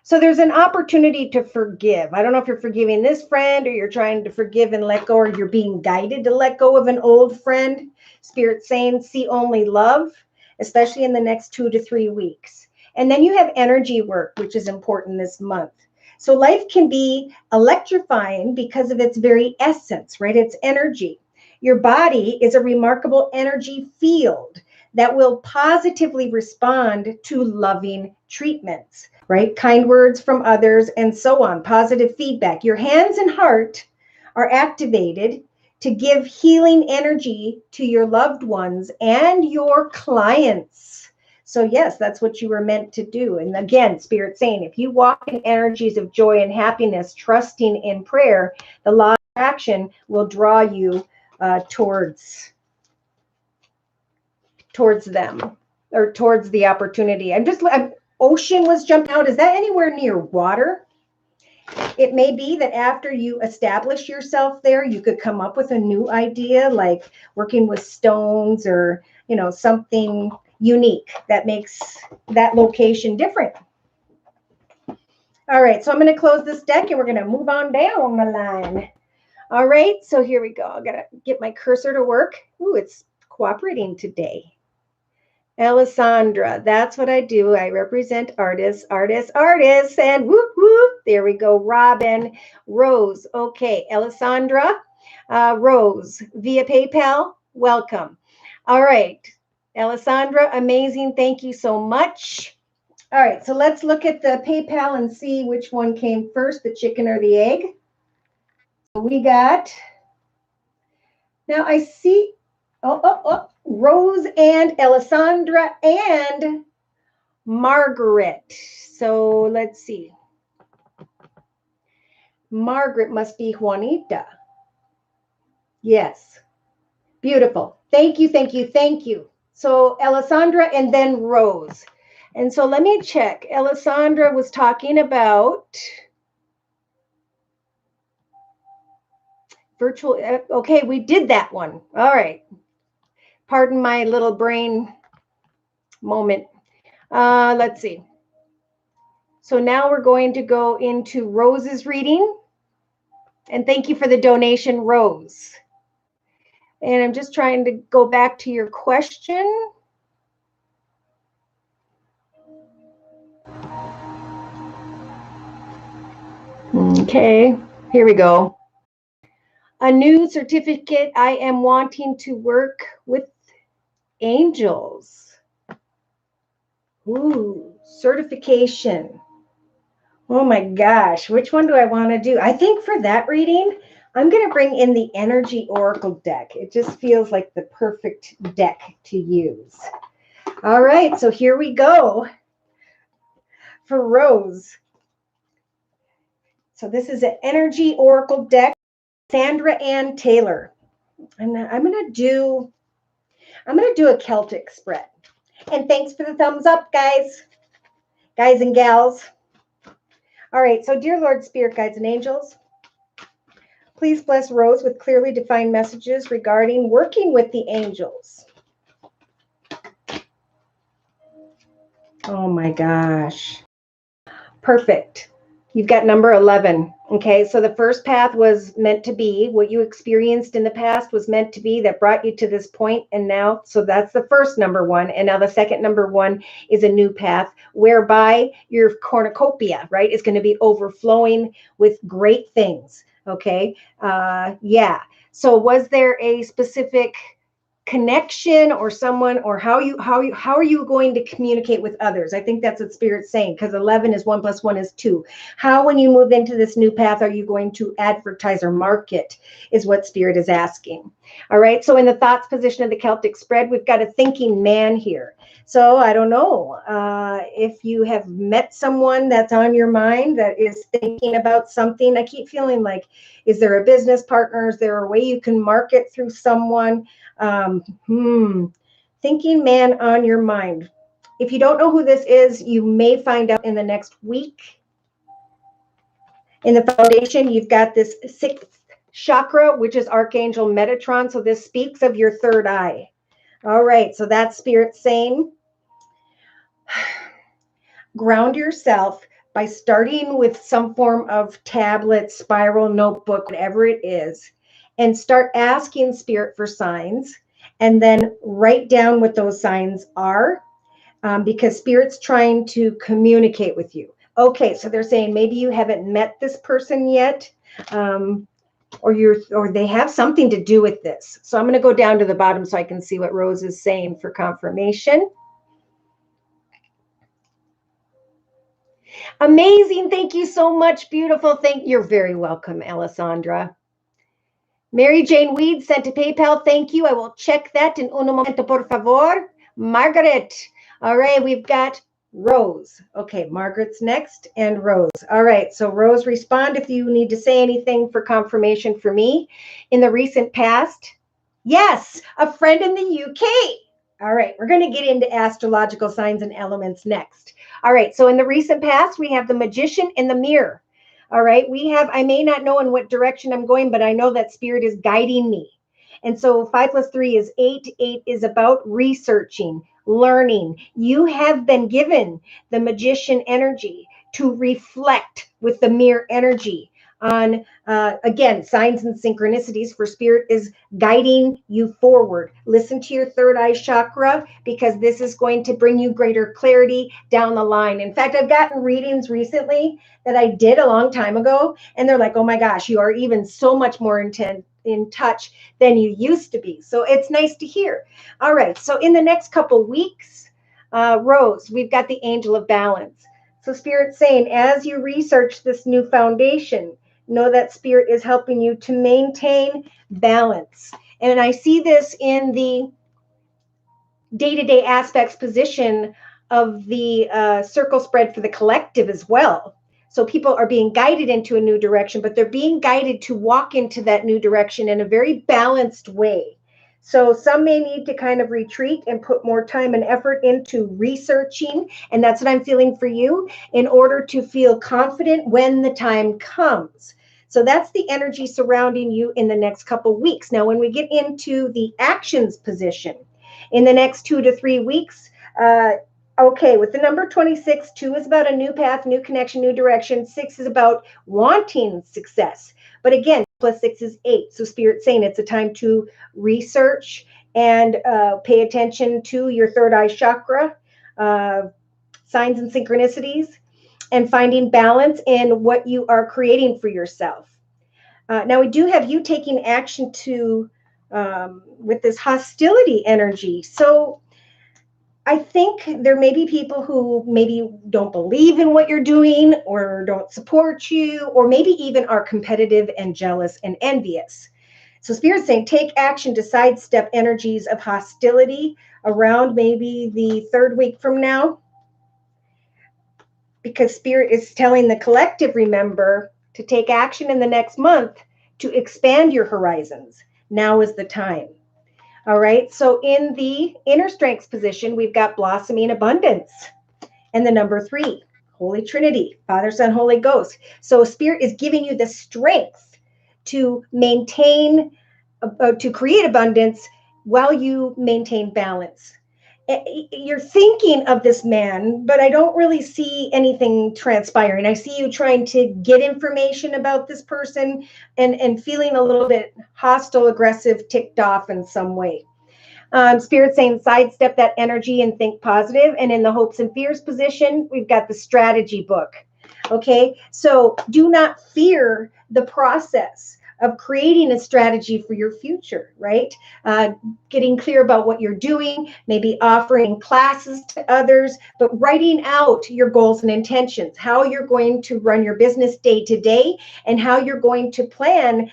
So there's an opportunity to forgive. I don't know if you're forgiving this friend or you're trying to forgive and let go, or you're being guided to let go of an old friend. Spirit saying, see only love, especially in the next 2 to 3 weeks. And then you have energy work, which is important this month. So life can be electrifying because of its very essence, right? It's energy. Your body is a remarkable energy field that will positively respond to loving treatments, right? Kind words from others and so on, positive feedback. Your hands and heart are activated to give healing energy to your loved ones and your clients. So yes, that's what you were meant to do. And again, Spirit saying, if you walk in energies of joy and happiness, trusting in prayer, the law of attraction will draw you towards them, or towards the opportunity. Ocean was jumped out. Is that anywhere near water? It may be that after you establish yourself there, you could come up with a new idea, like working with stones, or, something unique that makes that location different. All right, so I'm going to close this deck and we're going to move on down the line. All right, so here we go. I got to get my cursor to work. Ooh, it's cooperating today. Alessandra, that's what I do. I represent artists, and whoop, whoop. There we go. Robin, Rose. Okay, Alessandra, Rose, via PayPal, welcome. All right, Alessandra, amazing. Thank you so much. All right, so let's look at the PayPal and see which one came first, the chicken or the egg. We got, now I see, Rose and Alessandra and Margaret. So let's see. Margaret must be Juanita. Yes. Beautiful. Thank you, thank you, thank you. So Alessandra and then Rose. And so let me check. Alessandra was talking about virtual. Okay, we did that one. All right. Pardon my little brain moment. Let's see. So now we're going to go into Rose's reading. And thank you for the donation, Rose. And I'm just trying to go back to your question. Okay, here we go. A new certificate. I am wanting to work with angels. Ooh, certification. Oh my gosh, which one do I want to do? I think for that reading, I'm going to bring in the Energy Oracle deck. It just feels like the perfect deck to use. All right, so here we go for Rose. So this is an Energy Oracle deck, Sandra Ann Taylor. And I'm going to do a Celtic spread. And thanks for the thumbs up, guys and gals. All right, so dear Lord, Spirit Guides and Angels, please bless Rose with clearly defined messages regarding working with the angels. Oh my gosh. Perfect. You've got number 11. Okay, so the first path was meant to be. What you experienced in the past was meant to be, that brought you to this point. And now, so that's the first number 1. And now the second number 1 is a new path whereby your cornucopia, right, is going to be overflowing with great things. Okay. Yeah. So was there a specific connection or someone, or how are you going to communicate with others? I think that's what Spirit's saying, because 11 is 1 + 1 is 2. How, when you move into this new path, are you going to advertise or market, is what Spirit is asking. All right, so in the thoughts position of the Celtic spread, we've got a thinking man here. So I don't know if you have met someone that's on your mind that is thinking about something. I keep feeling like, is there a business partner? Is there a way you can market through someone? Thinking man on your mind. If you don't know who this is, you may find out in the next week. In the foundation, you've got this 6th chakra, which is Archangel Metatron. So this speaks of your third eye. All right, so that's Spirit saying, ground yourself by starting with some form of tablet, spiral, notebook, whatever it is, and start asking Spirit for signs, and then write down what those signs are, because Spirit's trying to communicate with you. Okay, so they're saying maybe you haven't met this person yet, or they have something to do with this. So I'm going to go down to the bottom so I can see what Rose is saying for confirmation. Amazing. Thank you so much. Beautiful. You're very welcome, Alessandra. Mary Jane Weed sent a PayPal. Thank you. I will check that in un momento, por favor. Margaret. All right, we've got Rose. Okay, Margaret's next and Rose. All right, so Rose, respond if you need to say anything for confirmation for me. In the recent past, yes, a friend in the UK. All right, we're going to get into astrological signs and elements next. All right, so in the recent past, we have the Magician in the Mirror. All right, we have, I may not know in what direction I'm going, but I know that Spirit is guiding me. And so 5 plus 3 is 8. 8 is about researching, learning. You have been given the Magician energy to reflect with the mirror energy on, again, signs and synchronicities, for Spirit is guiding you forward. Listen to your third eye chakra, because this is going to bring you greater clarity down the line. In fact, I've gotten readings recently that I did a long time ago, and they're like, oh my gosh, you are even so much more in touch than you used to be. So it's nice to hear. All right, so in the next couple weeks, Rose, we've got the Angel of Balance. So Spirit's saying, as you research this new foundation, know that Spirit is helping you to maintain balance. And I see this in the day-to-day aspects position of the circle spread for the collective as well. So people are being guided into a new direction, but they're being guided to walk into that new direction in a very balanced way. So some may need to kind of retreat and put more time and effort into researching. And that's what I'm feeling for you, in order to feel confident when the time comes. So that's the energy surrounding you in the next couple weeks. Now, when we get into the actions position, in the next 2 to 3 weeks, okay, with the number 26, 2 is about a new path, new connection, new direction. 6 is about wanting success. But again, plus 6 is 8. So Spirit's saying it's a time to research and pay attention to your third eye chakra, signs and synchronicities, and finding balance in what you are creating for yourself. Now, we do have you taking action to with this hostility energy. So I think there may be people who maybe don't believe in what you're doing, or don't support you, or maybe even are competitive and jealous and envious. So Spirit's saying, take action to sidestep energies of hostility around maybe the 3rd week from now, because Spirit is telling the collective, remember, to take action in the next month to expand your horizons. Now is the time. All right, so in the inner strengths position, we've got blossoming abundance. And the number 3, Holy Trinity, Father, Son, Holy Ghost. So Spirit is giving you the strength to maintain, to create abundance while you maintain balance. You're thinking of this man, but I don't really see anything transpiring. I see you trying to get information about this person and feeling a little bit hostile, aggressive, ticked off in some way. Spirit saying sidestep that energy and think positive. And in the hopes and fears position, we've got the strategy book. Okay, so do not fear the process of creating a strategy for your future, right? Getting clear about what you're doing, maybe offering classes to others, but writing out your goals and intentions, how you're going to run your business day to day, and how you're going to plan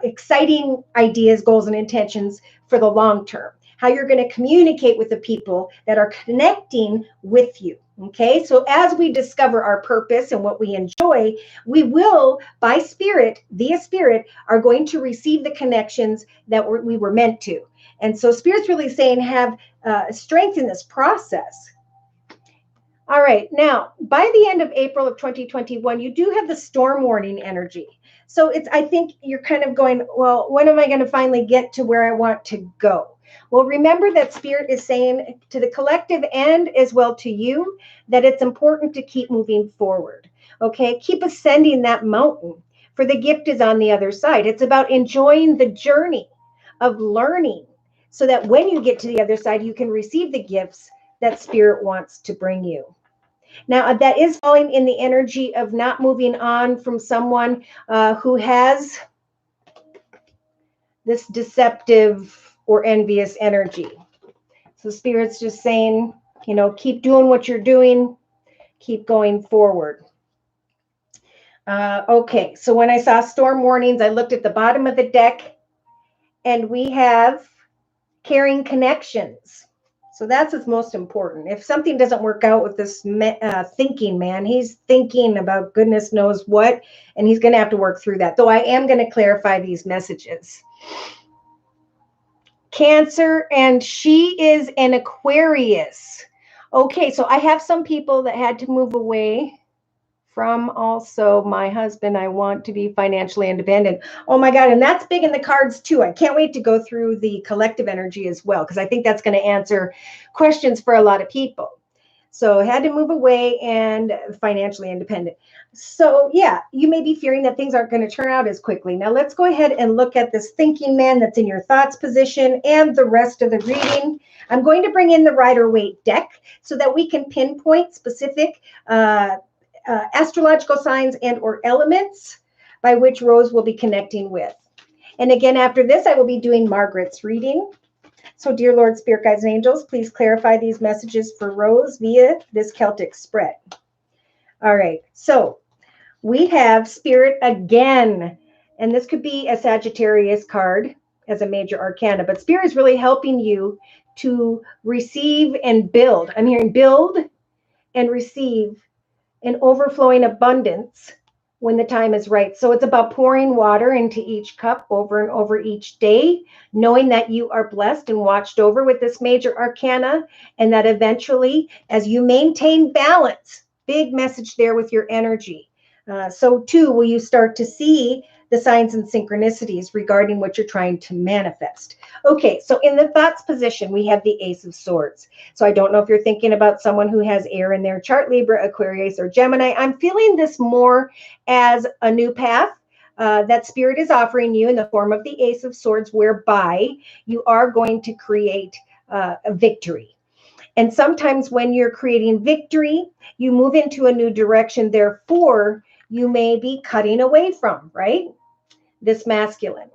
exciting ideas, goals, and intentions for the long term, how you're going to communicate with the people that are connecting with you. Okay, so as we discover our purpose and what we enjoy, we will, by Spirit, via Spirit, are going to receive the connections that we were meant to. And so Spirit's really saying, have strength in this process. All right, now, by the end of April of 2021, you do have the storm warning energy. So I think you're kind of going, well, when am I going to finally get to where I want to go? Well, remember that Spirit is saying to the collective and as well to you that it's important to keep moving forward. Okay, keep ascending that mountain, for the gift is on the other side. It's about enjoying the journey of learning, so that when you get to the other side, you can receive the gifts that Spirit wants to bring you. Now, that is falling in the energy of not moving on from someone who has this deceptive or envious energy. So Spirit's just saying, keep doing what you're doing, keep going forward. Okay, so when I saw storm warnings, I looked at the bottom of the deck, and we have caring connections. So that's what's most important. If something doesn't work out with this thinking man, he's thinking about goodness knows what, and he's going to have to work through that. Though I am going to clarify these messages. Cancer, and she is an Aquarius. Okay, so I have some people that had to move away from also my husband. I want to be financially independent. Oh my God. And that's big in the cards too. I can't wait to go through the collective energy as well, because I think that's going to answer questions for a lot of people. So I had to move away and financially independent. So yeah, you may be fearing that things aren't going to turn out as quickly. Now let's go ahead and look at this thinking man that's in your thoughts position and the rest of the reading. I'm going to bring in the Rider-Waite deck so that we can pinpoint specific astrological signs and or elements by which Rose will be connecting with. And again, after this, I will be doing Margaret's reading. So dear Lord, Spirit Guides and Angels, please clarify these messages for Rose via this Celtic spread. All right, so we have Spirit again, and this could be a Sagittarius card as a major arcana, but Spirit is really helping you to receive and build. I'm hearing build and receive an overflowing abundance when the time is right. So it's about pouring water into each cup over and over each day, knowing that you are blessed and watched over with this major arcana, and that eventually, as you maintain balance, big message there with your energy. So too, will you start to see the signs and synchronicities regarding what you're trying to manifest. Okay, so in the thoughts position, we have the Ace of Swords. So I don't know if you're thinking about someone who has air in their chart, Libra, Aquarius, or Gemini. I'm feeling this more as a new path that Spirit is offering you in the form of the Ace of Swords, whereby you are going to create a victory. And sometimes when you're creating victory, you move into a new direction. Therefore, you may be cutting away from, right, this masculine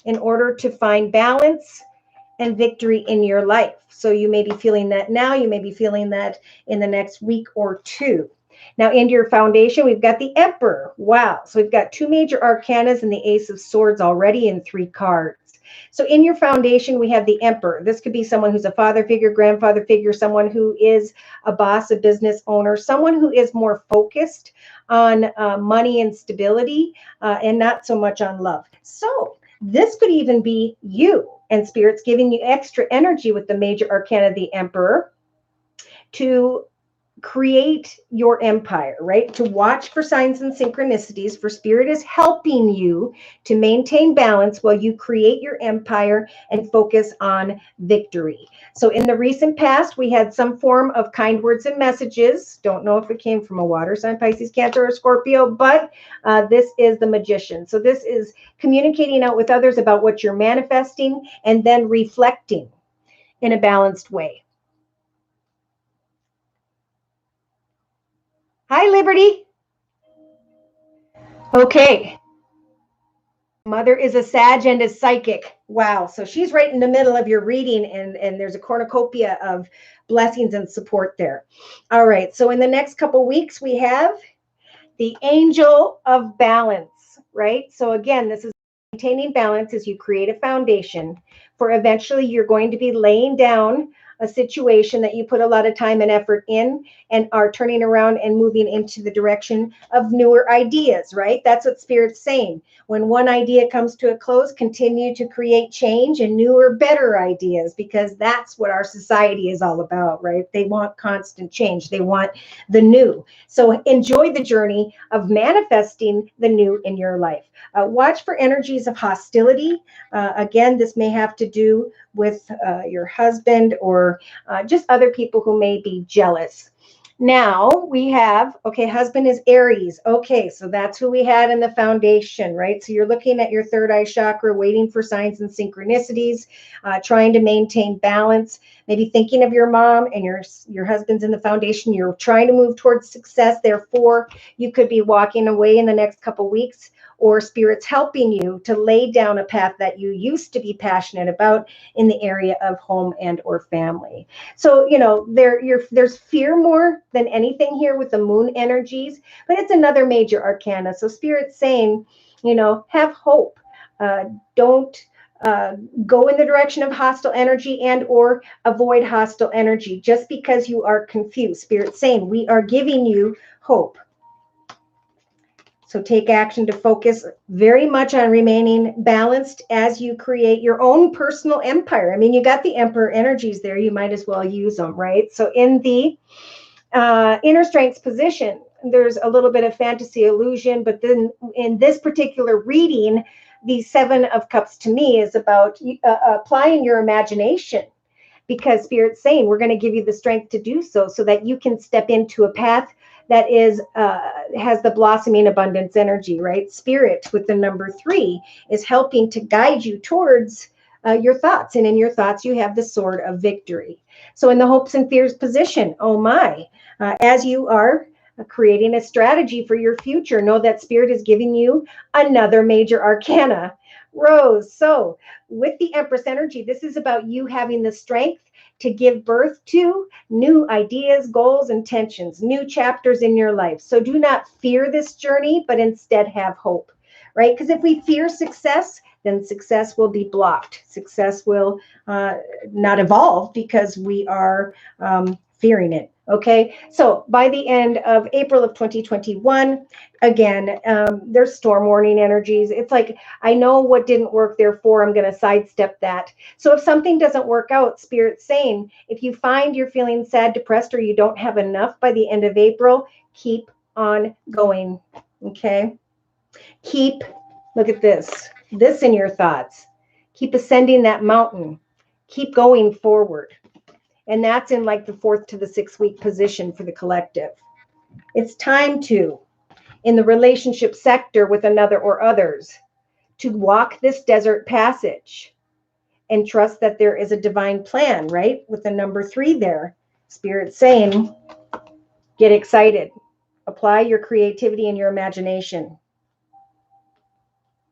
in order to find balance and victory in your life. So you may be feeling that now. You may be feeling that in the next week or two. Now, into your foundation, we've got the Emperor. Wow. So we've got two major arcanas and the Ace of Swords already in 3 cards. So in your foundation, we have the Emperor. This could be someone who's a father figure, grandfather figure, someone who is a boss, a business owner, someone who is more focused on money and stability and not so much on love. So this could even be you, and Spirit's giving you extra energy with the major arcana, the Emperor, to create your empire, right? To watch for signs and synchronicities, for Spirit is helping you to maintain balance while you create your empire and focus on victory. So in the recent past, we had some form of kind words and messages. Don't know if it came from a water sign, Pisces, Cancer, or Scorpio, but this is the Magician. So this is communicating out with others about what you're manifesting and then reflecting in a balanced way. Hi, Liberty. Okay. Mother is a Sag and is psychic. Wow. So she's right in the middle of your reading, and there's a cornucopia of blessings and support there. All right. So in the next couple weeks, we have the Angel of Balance, right? So again, this is maintaining balance as you create a foundation for eventually you're going to be laying down a situation that you put a lot of time and effort in and are turning around and moving into the direction of newer ideas, right? That's what Spirit's saying. When one idea comes to a close, continue to create change and newer, better ideas, because that's what our society is all about, right? They want constant change. They want the new. So enjoy the journey of manifesting the new in your life. Watch for energies of hostility. Again, this may have to do with your husband or just other people who may be jealous. Now we have, okay, husband is Aries. Okay, so that's who we had in the foundation, right? So you're looking at your third eye chakra, waiting for signs and synchronicities, trying to maintain balance, maybe thinking of your mom, and your husband's in the foundation. You're trying to move towards success. Therefore, you could be walking away in the next couple weeks, or Spirit's helping you to lay down a path that you used to be passionate about in the area of home and or family. So, you know, there's fear more than anything here with the moon energies, but it's another major arcana. So Spirit's saying, you know, have hope. Don't go in the direction of hostile energy and or avoid hostile energy just because you are confused. Spirit's saying we are giving you hope. So take action to focus very much on remaining balanced as you create your own personal empire. I mean, you got the emperor energies there. You might as well use them, right? So in the inner strengths position, there's a little bit of fantasy illusion, but then in this particular reading, the Seven of Cups to me is about applying your imagination, because Spirit's saying we're going to give you the strength to do so, so that you can step into a path that is has the blossoming abundance energy, right? Spirit with the number 3 is helping to guide you towards your thoughts, and in your thoughts you have the sword of victory. So in the hopes and fears position, oh my, as you are creating a strategy for your future, know that Spirit is giving you another major arcana, Rose. So with the Empress energy, this is about you having the strength to give birth to new ideas, goals, intentions, new chapters in your life. So do not fear this journey, but instead have hope, right? Because if we fear success, then success will be blocked. Success will not evolve because we are fearing it. Okay, so by the end of April of 2021, again, there's storm warning energies. It's like, I know what didn't work, therefore I'm going to sidestep that. So if something doesn't work out, Spirit's saying, if you find you're feeling sad, depressed, or you don't have enough by the end of April, keep on going. Okay, look at this in your thoughts. Keep ascending that mountain. Keep going forward. And that's in like the 4th to the 6th week position for the collective. It's time to, in the relationship sector with another or others, to walk this desert passage and trust that there is a divine plan, right? With the number 3 there. Spirit's saying, get excited. Apply your creativity and your imagination.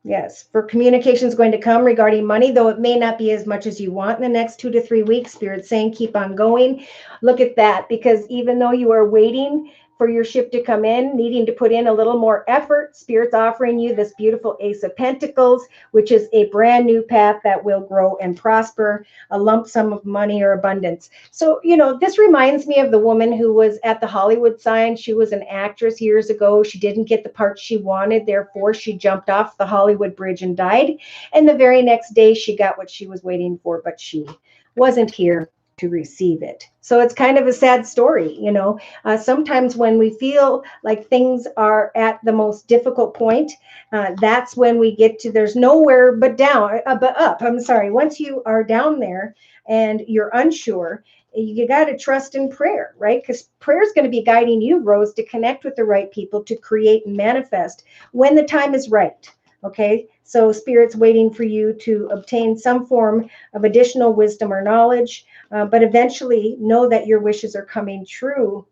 Yes, for communications going to come regarding money, though it may not be as much as you want in the next 2 to 3 weeks. Spirit's saying keep on going. Look at that, because even though you are waiting for your ship to come in, needing to put in a little more effort, Spirit's offering you this beautiful Ace of Pentacles, which is a brand new path that will grow and prosper, a lump sum of money or abundance. So, you know, this reminds me of the woman who was at the Hollywood sign. She was an actress years ago. She didn't get the part she wanted. Therefore, she jumped off the Hollywood bridge and died. And the very next day, she got what she was waiting for, but she wasn't here to receive it. So it's kind of a sad story, you know. Sometimes when we feel like things are at the most difficult point, that's when we get to, there's nowhere but down, but up. I'm sorry. Once you are down there and you're unsure, you got to trust in prayer, right? Because prayer is going to be guiding you, Rose, to connect with the right people, to create and manifest when the time is right. Okay, so Spirit's waiting for you to obtain some form of additional wisdom or knowledge, but eventually know that your wishes are coming true.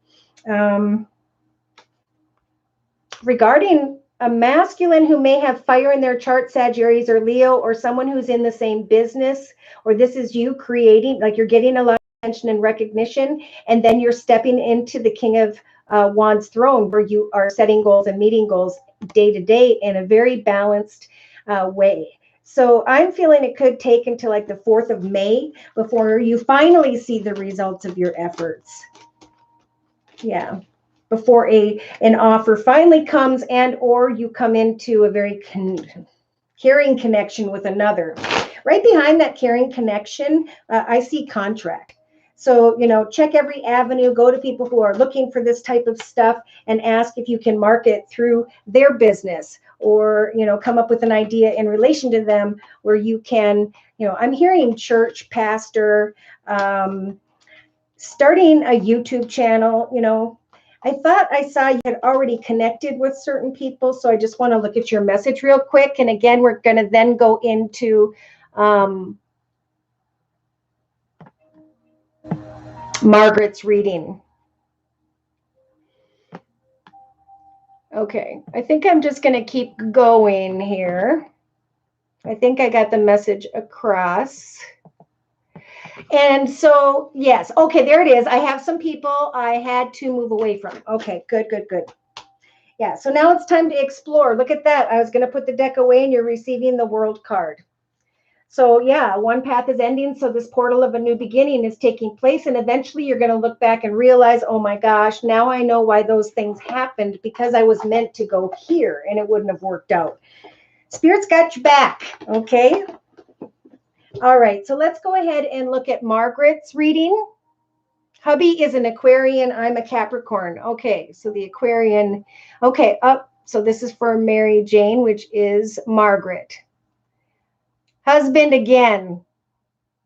Regarding a masculine who may have fire in their chart, Sagittarius or Leo, or someone who's in the same business, or this is you creating, like you're getting a lot of attention and recognition, and then you're stepping into the King of Wands throne, where you are setting goals and meeting goals day to day in a very balanced way. So I'm feeling it could take until like the 4th of May before you finally see the results of your efforts. Yeah, before an offer finally comes, and or you come into a very caring connection with another. Right behind that caring connection, I see contract. So, you know, check every avenue, go to people who are looking for this type of stuff and ask if you can market through their business, or, you know, come up with an idea in relation to them where you can, you know, I'm hearing church, pastor, starting a YouTube channel. You know, I thought I saw you had already connected with certain people. So I just want to look at your message real quick. And again, we're going to then go into Margaret's reading. Okay, I think I'm just going to keep going here. I think I got the message across. And so, yes, okay, there it is. I have some people I had to move away from. Okay, good. Yeah, so now it's time to explore. Look at that. I was going to put the deck away and you're receiving the World card. So yeah, one path is ending. So this portal of a new beginning is taking place. And eventually you're going to look back and realize, oh my gosh, now I know why those things happened, because I was meant to go here and it wouldn't have worked out. Spirit's got your back. Okay. All right. So let's go ahead and look at Margaret's reading. Hubby is an Aquarian. I'm a Capricorn. Okay. So the Aquarian. Okay. Up. So this is for Mary Jane, which is Margaret. Husband again.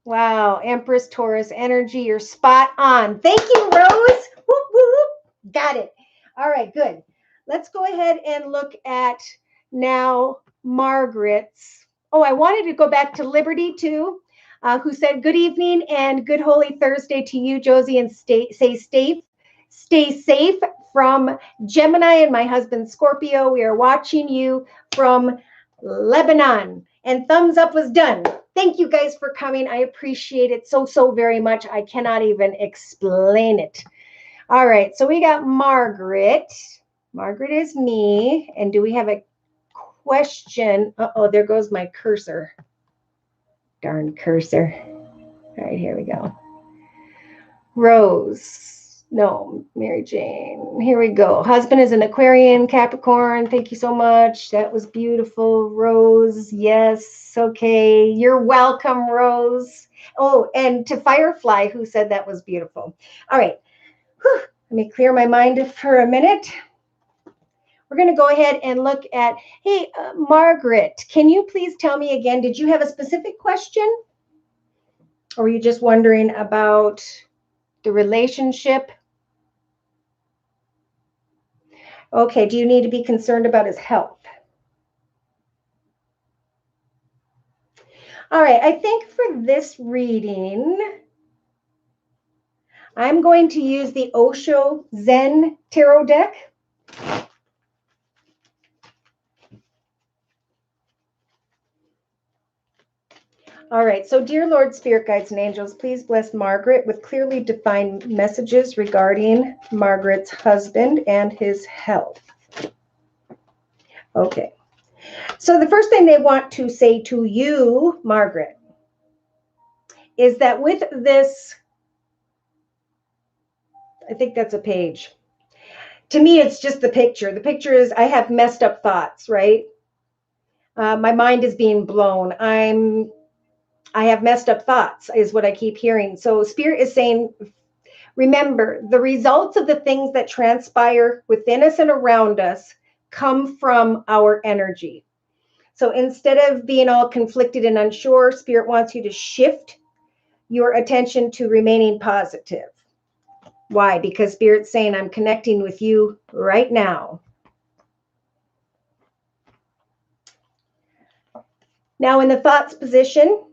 Wow. Empress Taurus energy. You're spot on. Thank you, Rose. Whoop, whoop. Got it. All right. Good. Let's go ahead and look at now Margaret's. Oh, I wanted to go back to Liberty too, who said, good evening and good Holy Thursday to you, Josie, and stay safe from Gemini and my husband Scorpio. We are watching you from Lebanon. And thumbs up was done. Thank you guys for coming. I appreciate it so very much. I cannot even explain it. All right, so we got Margaret. Margaret is me. And do we have a question? Uh-oh, there goes my cursor. Darn cursor. All right, here we go. Rose. No, Mary Jane. Here we go. Husband is an Aquarian, Capricorn. Thank you so much. That was beautiful. Rose, yes. Okay. You're welcome, Rose. Oh, and to Firefly, who said that was beautiful. All right. Whew. Let me clear my mind for a minute. We're going to go ahead and look at, hey, Margaret, can you please tell me again, did you have a specific question? Or were you just wondering about the relationship? Okay, do you need to be concerned about his health? All right, I think for this reading, I'm going to use the Osho Zen Tarot deck. All right, so dear Lord, Spirit Guides, and Angels, please bless Margaret with clearly defined messages regarding Margaret's husband and his health. Okay, so the first thing they want to say to you, Margaret, is that with this, I think that's a page. To me, it's just the picture. The picture is I have messed up thoughts, right? My mind is being blown. I have messed up thoughts is what I keep hearing. So Spirit is saying, remember, the results of the things that transpire within us and around us come from our energy. So instead of being all conflicted and unsure, Spirit wants you to shift your attention to remaining positive. Why? Because Spirit's saying, I'm connecting with you right now. Now in the thoughts position,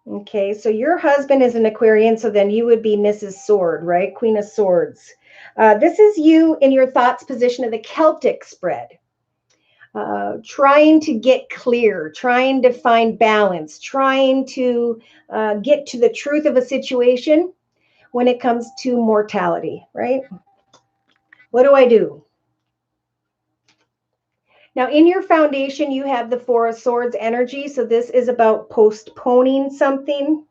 okay, so your husband is an Aquarian, so then you would be Mrs. Sword, right? Queen of Swords. This is you in your thoughts position of the Celtic spread. Trying to get clear, trying to find balance, trying to get to the truth of a situation when it comes to mortality, right? What do I do? Now, in your foundation, you have the Four of Swords energy. So this is about postponing something,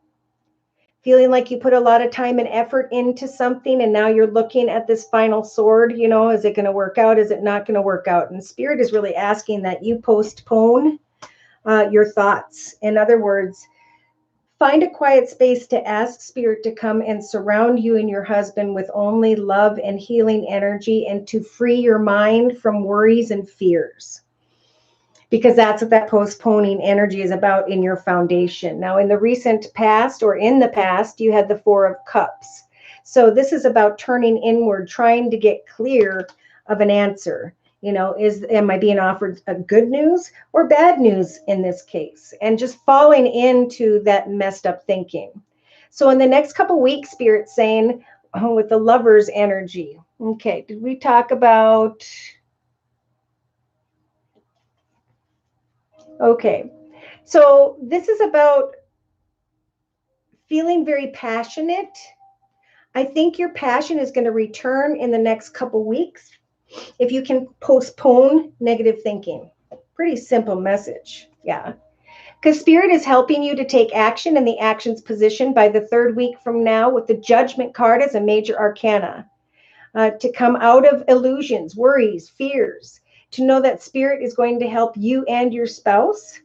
feeling like you put a lot of time and effort into something, and now you're looking at this final sword, you know, is it going to work out? Is it not going to work out? And Spirit is really asking that you postpone your thoughts. In other words, find a quiet space to ask Spirit to come and surround you and your husband with only love and healing energy, and to free your mind from worries and fears. Because that's what that postponing energy is about in your foundation. Now, in the recent past, or in the past, you had the Four of Cups. So this is about turning inward, trying to get clear of an answer. You know, am I being offered a good news or bad news in this case? And just falling into that messed up thinking. So in the next couple weeks, Spirit's saying, oh, with the Lover's energy. Okay, did we talk about... Okay, so this is about feeling very passionate. I think your passion is going to return in the next couple weeks if you can postpone negative thinking. Pretty simple message, yeah. Because Spirit is helping you to take action, and the action's positioned by the 3rd week from now with the Judgment card as a major arcana. To come out of illusions, worries, fears, to know that Spirit is going to help you and your spouse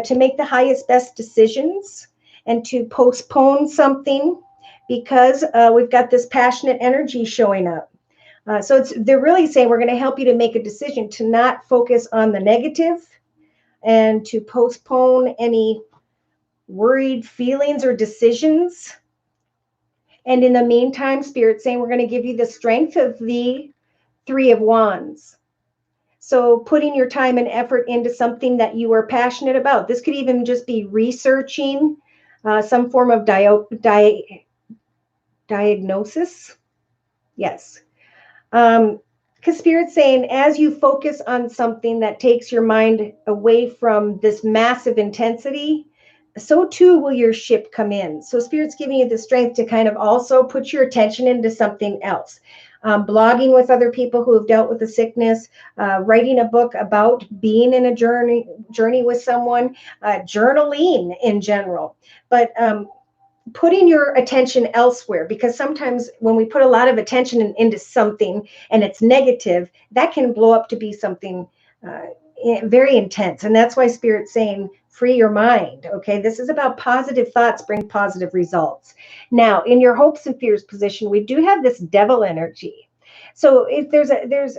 to make the highest, best decisions, and to postpone something because we've got this passionate energy showing up. So they're really saying we're going to help you to make a decision to not focus on the negative and to postpone any worried feelings or decisions. And in the meantime, Spirit's saying we're going to give you the strength of the 3 of Wands. So putting your time and effort into something that you are passionate about. This could even just be researching some form of diagnosis. Yes. Because Spirit's saying as you focus on something that takes your mind away from this massive intensity, so too will your ship come in. So Spirit's giving you the strength to kind of also put your attention into something else. Blogging with other people who have dealt with the sickness, writing a book about being in a journey with someone, journaling in general. But putting your attention elsewhere, because sometimes when we put a lot of attention into something and it's negative, that can blow up to be something very intense. And that's why Spirit's saying free your mind. Okay, this is about positive thoughts bring positive results. Now, in your hopes and fears position, we do have this devil energy. So if there's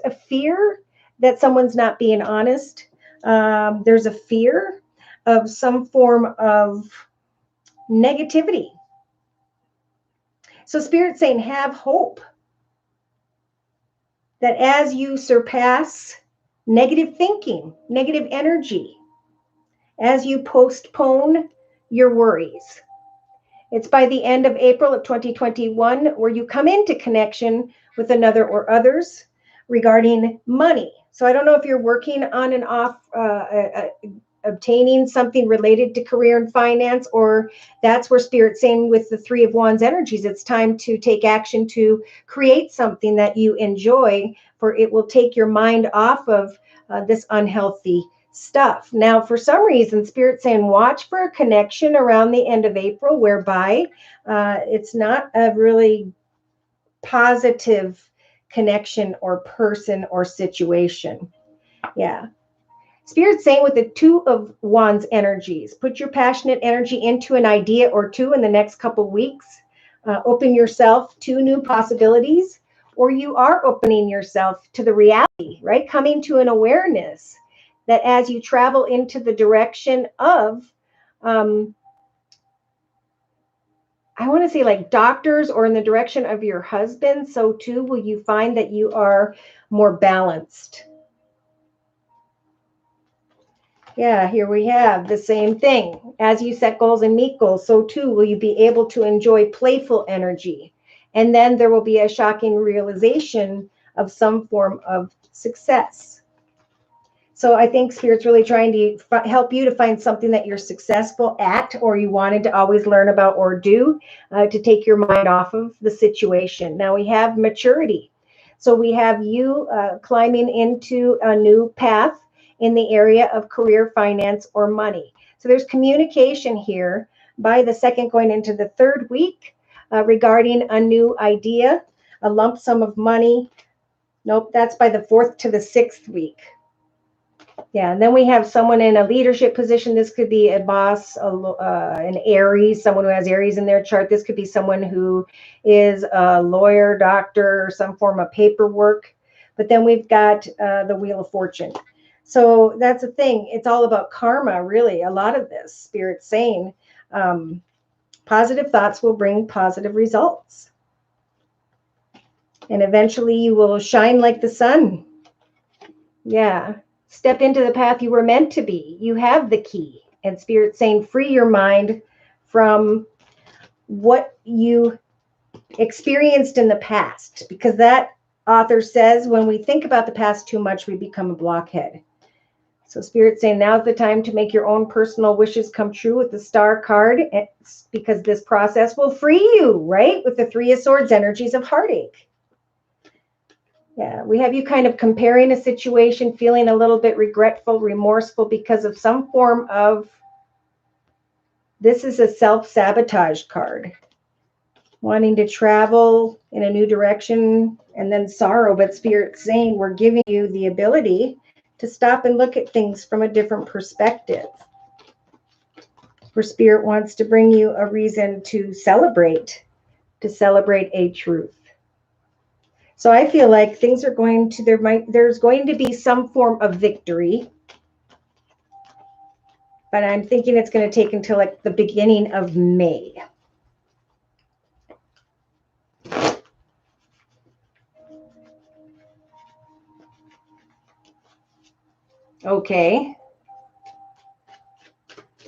a fear that someone's not being honest, there's a fear of some form of negativity. So Spirit's saying have hope that as you surpass negative thinking, negative energy, as you postpone your worries, it's by the end of April of 2021 where you come into connection with another or others regarding money. So I don't know if you're working on and off obtaining something related to career and finance, or that's where Spirit's saying with the 3 of Wands energies, it's time to take action to create something that you enjoy, for it will take your mind off of this unhealthy stuff. Now, for some reason, Spirit's saying watch for a connection around the end of April whereby it's not a really positive connection or person or situation. Yeah. Spirit's saying with the 2 of Wands energies, put your passionate energy into an idea or two in the next couple weeks. Open yourself to new possibilities, or you are opening yourself to the reality, right? Coming to an awareness that as you travel into the direction of, I want to say like doctors, or in the direction of your husband, so too will you find that you are more balanced. Yeah, here we have the same thing. As you set goals and meet goals, so too will you be able to enjoy playful energy. And then there will be a shocking realization of some form of success. So I think Spirit's really trying to help you to find something that you're successful at, or you wanted to always learn about or do, to take your mind off of the situation. Now we have maturity. So we have you climbing into a new path in the area of career, finance, or money. So there's communication here by the 2nd going into the 3rd week regarding a new idea, a lump sum of money. Nope, that's by the 4th to the 6th week. Yeah, and then we have someone in a leadership position. This could be a boss, an Aries, someone who has Aries in their chart. This could be someone who is a lawyer, doctor, some form of paperwork. But then we've got the Wheel of Fortune. So that's the thing. It's all about karma, really. A lot of this, Spirit's saying, positive thoughts will bring positive results. And eventually you will shine like the sun. Yeah. Step into the path you were meant to be. You have the key. And Spirit's saying free your mind from what you experienced in the past. Because that author says when we think about the past too much, we become a blockhead. So Spirit's saying now's the time to make your own personal wishes come true with the Star card, because this process will free you, right? With the 3 of Swords energies of heartache. Yeah, we have you kind of comparing a situation, feeling a little bit regretful, remorseful because of some form of This is a self-sabotage card. Wanting to travel in a new direction, and then sorrow, but Spirit's saying we're giving you the ability to stop and look at things from a different perspective. Where Spirit wants to bring you a reason to celebrate a truth. So I feel like things are going to, there's going to be some form of victory, but I'm thinking it's going to take until like the beginning of May. Okay.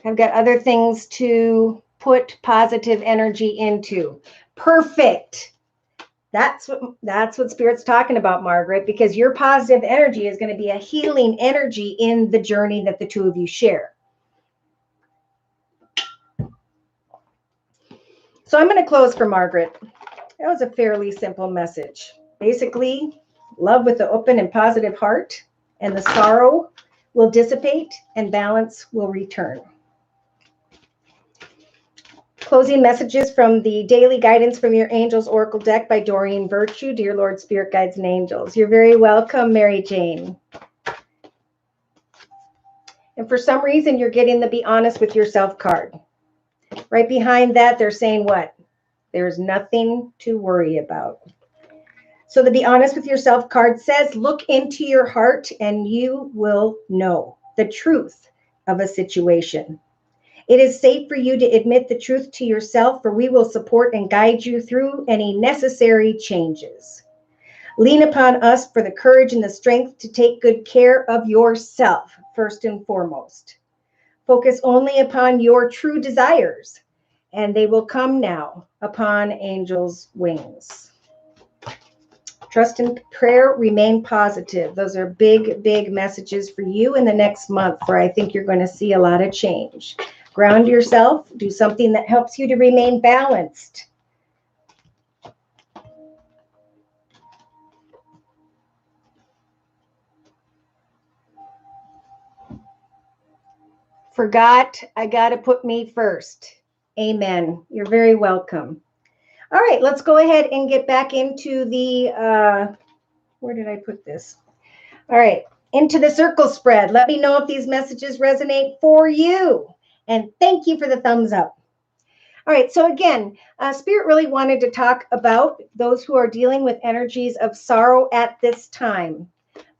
I've got other things to put positive energy into. Perfect. That's what Spirit's talking about, Margaret, because your positive energy is going to be a healing energy in the journey that the two of you share. So I'm going to close for Margaret. That was a fairly simple message. Basically, love with the open and positive heart, and the sorrow will dissipate and balance will return. Closing messages from the Daily Guidance from Your Angels Oracle deck by Doreen Virtue. Dear Lord, Spirit, Guides, and Angels. You're very welcome, Mary Jane. And for some reason, you're getting the Be Honest with Yourself card. Right behind that, they're saying what? There's nothing to worry about. So the Be Honest with Yourself card says, look into your heart and you will know the truth of a situation. It is safe for you to admit the truth to yourself, for we will support and guide you through any necessary changes. Lean upon us for the courage and the strength to take good care of yourself, first and foremost. Focus only upon your true desires, and they will come now upon angels' wings. Trust and prayer, remain positive. Those are big, big messages for you in the next month, where I think you're going to see a lot of change. Ground yourself. Do something that helps you to remain balanced. Forgot, I got to put me first. Amen. You're very welcome. All right, let's go ahead and get back into the, where did I put this? All right, into the circle spread. Let me know if these messages resonate for you. And thank you for the thumbs up. All right, so again, Spirit really wanted to talk about those who are dealing with energies of sorrow at this time.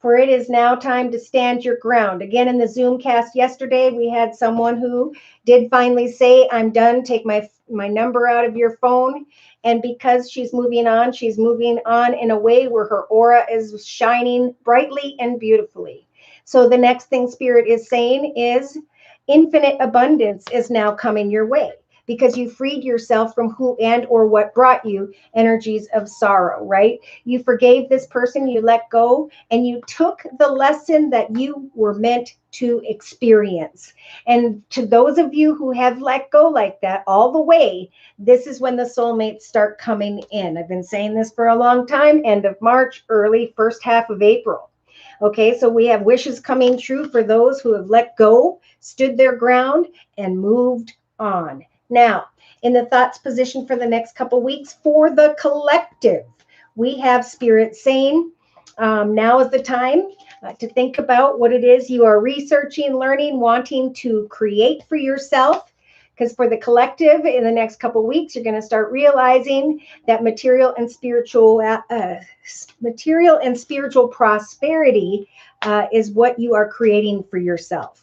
For it is now time to stand your ground. Again, in the Zoom cast yesterday, we had someone who did finally say, I'm done, take my number out of your phone. And because she's moving on in a way where her aura is shining brightly and beautifully. So the next thing Spirit is saying is infinite abundance is now coming your way, because you freed yourself from who and or what brought you energies of sorrow, right? You forgave this person, you let go, and you took the lesson that you were meant to experience. And to those of you who have let go like that all the way, this is when the soulmates start coming in. I've been saying this for a long time, end of March, early first half of April. Okay, so we have wishes coming true for those who have let go, stood their ground, and moved on. Now, in the thoughts position for the next couple weeks for the collective, we have Spirit saying, now is the time to think about what it is you are researching, learning, wanting to create for yourself. Because for the collective, in the next couple weeks, you're going to start realizing that material and spiritual prosperity is what you are creating for yourself.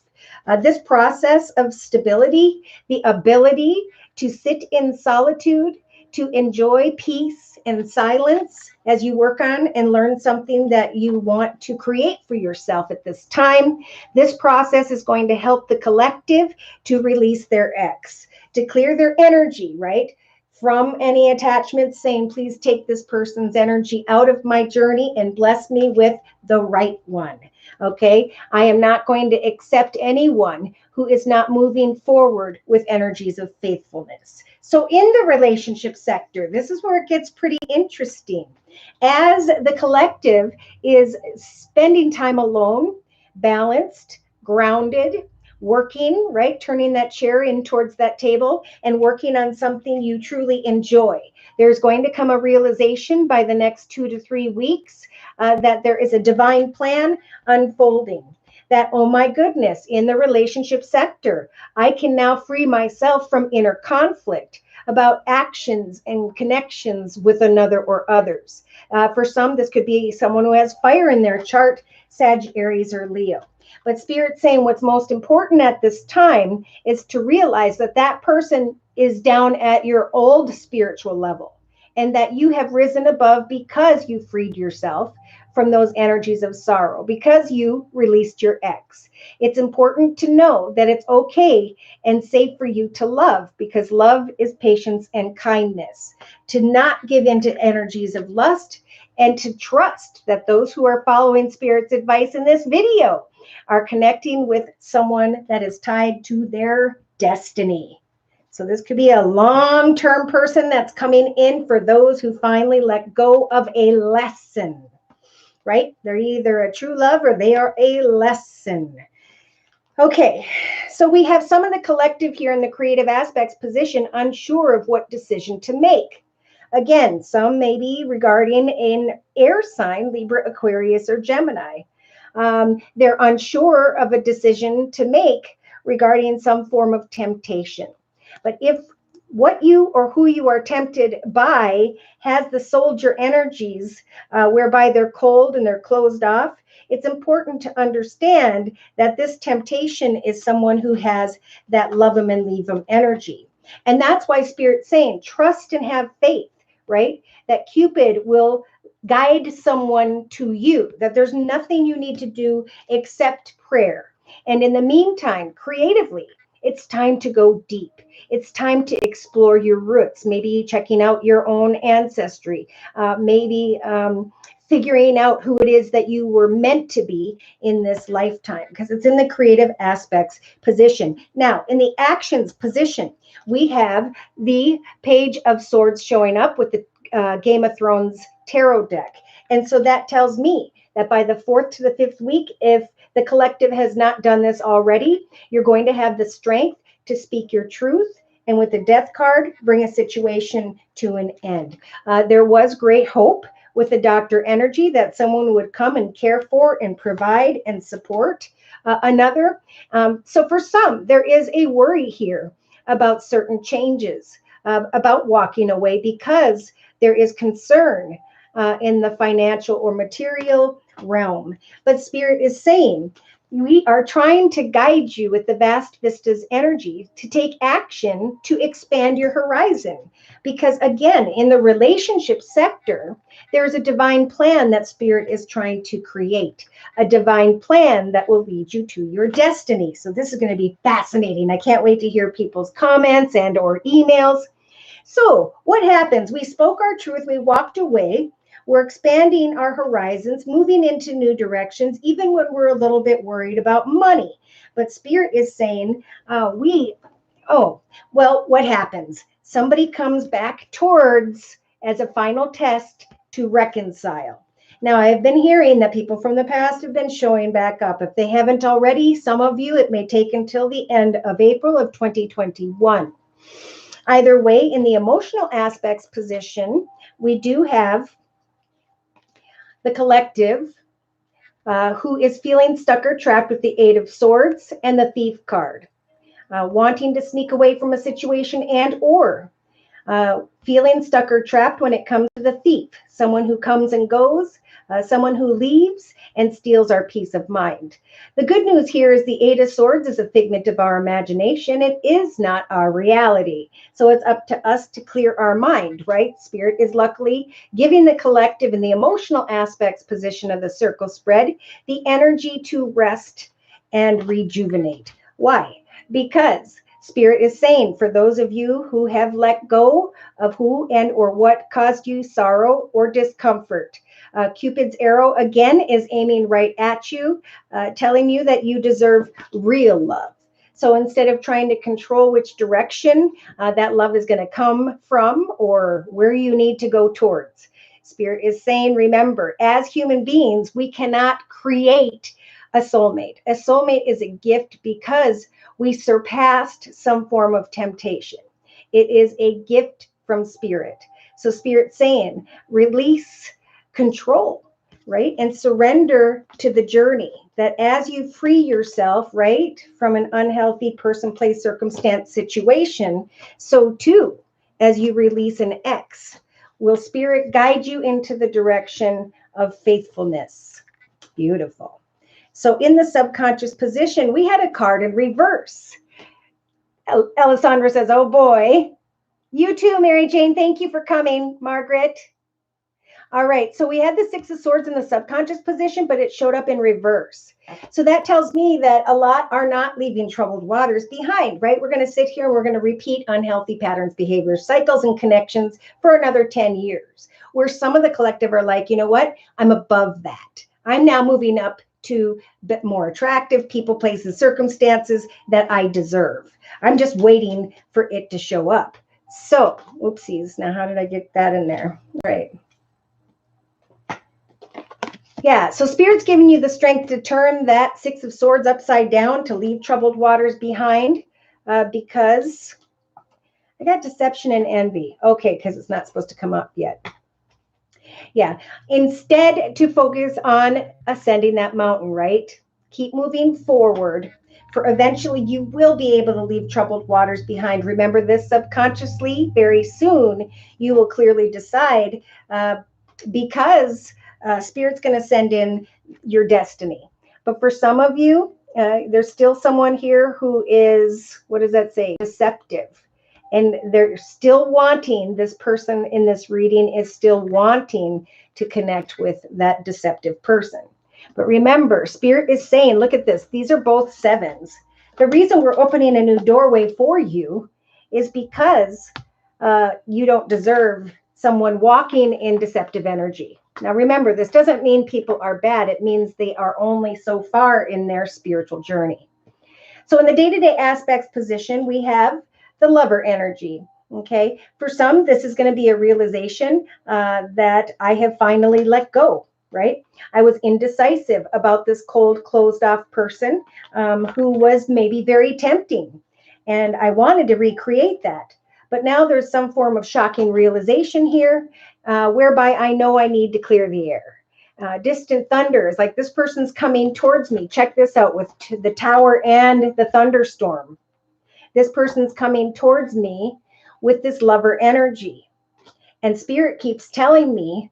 This process of stability, the ability to sit in solitude, to enjoy peace and silence as you work on and learn something that you want to create for yourself at this time. This process is going to help the collective to release their ex, to clear their energy, right? From any attachments, saying, please take this person's energy out of my journey and bless me with the right one. Okay, I am not going to accept anyone who is not moving forward with energies of faithfulness. So in the relationship sector, this is where it gets pretty interesting. As the collective is spending time alone, balanced, grounded, working, right? Turning that chair in towards that table and working on something you truly enjoy. There's going to come a realization by the next 2 to 3 weeks that there is a divine plan unfolding. That, oh my goodness, in the relationship sector, I can now free myself from inner conflict about actions and connections with another or others. For some, this could be someone who has fire in their chart, Sag, Aries, or Leo. But Spirit's saying what's most important at this time is to realize that that person is down at your old spiritual level and that you have risen above because you freed yourself from those energies of sorrow, because you released your ex. It's important to know that it's okay and safe for you to love, because love is patience and kindness, to not give in to energies of lust, and to trust that those who are following Spirit's advice in this video are connecting with someone that is tied to their destiny. So this could be a long-term person that's coming in for those who finally let go of a lesson, right? They're either a true love or they are a lesson. Okay, so we have some of the collective here in the creative aspects position, unsure of what decision to make. Again, some may be regarding an air sign, Libra, Aquarius, or Gemini. They're unsure of a decision to make regarding some form of temptation. But if what you or who you are tempted by has the soldier energies, whereby they're cold and they're closed off, it's important to understand that this temptation is someone who has that love them and leave them energy. And that's why Spirit's saying, trust and have faith, right? That Cupid will guide someone to you, that there's nothing you need to do except prayer. And in the meantime, creatively, it's time to go deep. It's time to explore your roots, maybe checking out your own ancestry, maybe figuring out who it is that you were meant to be in this lifetime, because it's in the creative aspects position. Now, in the actions position, we have the Page of Swords showing up with the Game of Thrones tarot deck. And so that tells me that by the 4th to the 5th week, if the collective has not done this already, you're going to have the strength to speak your truth, and with the Death card, bring a situation to an end. There was great hope with the Doctor energy that someone would come and care for and provide and support another. So for some, there is a worry here about certain changes, about walking away, because there is concern in the financial or material realm. But Spirit is saying, we are trying to guide you with the vast vistas energy to take action to expand your horizon. Because again, in the relationship sector, there's a divine plan that Spirit is trying to create, a divine plan that will lead you to your destiny. So this is going to be fascinating. I can't wait to hear people's comments and or emails. So what happens? We spoke our truth, we walked away. We're expanding our horizons, moving into new directions, even when we're a little bit worried about money. But Spirit is saying, what happens? Somebody comes back towards, as a final test, to reconcile. Now, I've been hearing that people from the past have been showing back up. If they haven't already, some of you, it may take until the end of April of 2021. Either way, in the emotional aspects position, we do have the collective, who is feeling stuck or trapped with the Eight of Swords and the Thief card, wanting to sneak away from a situation and or feeling stuck or trapped when it comes to the thief, someone who comes and goes, someone who leaves and steals our peace of mind. The good news here is the Eight of Swords is a figment of our imagination. It is not our reality. So it's up to us to clear our mind, right? Spirit is luckily giving the collective in the emotional aspects position of the circle spread the energy to rest and rejuvenate. Why? Because Spirit is saying, for those of you who have let go of who and or what caused you sorrow or discomfort, Cupid's arrow again is aiming right at you, telling you that you deserve real love. So instead of trying to control which direction that love is going to come from or where you need to go towards, Spirit is saying, remember, as human beings, we cannot create A soulmate. A soulmate is a gift because we surpassed some form of temptation. It is a gift from spirit. So spirit saying, release control, right? And surrender to the journey, that as you free yourself, right, from an unhealthy person, place, circumstance, situation, so too, as you release an ex, will spirit guide you into the direction of faithfulness. Beautiful. So in the subconscious position, we had a card in reverse. Alessandra says, oh boy. You too, Mary Jane. Thank you for coming, Margaret. All right, so we had the Six of Swords in the subconscious position, but it showed up in reverse. So that tells me that a lot are not leaving troubled waters behind, right? We're going to sit here and we're going to repeat unhealthy patterns, behaviors, cycles, and connections for another 10 years, where some of the collective are like, you know what? I'm above that. I'm now moving up to more attractive people, places, circumstances that I deserve. I'm just waiting for it to show up. So, oopsies. Now, how did I get that in there? Right. Yeah, so Spirit's giving you the strength to turn that Six of Swords upside down, to leave troubled waters behind, because I got deception and envy. Okay, because it's not supposed to come up yet. Yeah, instead to focus on ascending that mountain, right? Keep moving forward, for eventually you will be able to leave troubled waters behind. Remember this subconsciously, very soon you will clearly decide, because Spirit's going to send in your destiny. But for some of you, there's still someone here who is, what does that say? Deceptive. And they're still wanting, this person in this reading is still wanting to connect with that deceptive person. But remember, Spirit is saying, look at this. These are both sevens. The reason we're opening a new doorway for you is because you don't deserve someone walking in deceptive energy. Now, remember, this doesn't mean people are bad. It means they are only so far in their spiritual journey. So in the day-to-day aspects position, we have the lover energy. Okay. For some, this is going to be a realization that I have finally let go, right? I was indecisive about this cold, closed off person who was maybe very tempting. And I wanted to recreate that. But now there's some form of shocking realization here, whereby I know I need to clear the air. Distant thunders, like this person's coming towards me. Check this out with the tower and the thunderstorm. This person's coming towards me with this lover energy. And Spirit keeps telling me,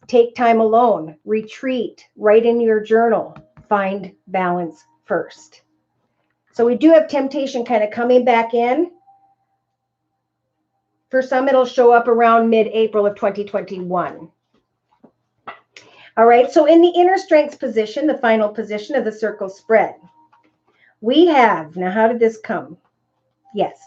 take time alone, retreat, write in your journal, find balance first. So we do have temptation kind of coming back in. For some, it'll show up around mid-April of 2021. All right, so in the inner strengths position, the final position of the circle spread, we have, now how did this come? Yes,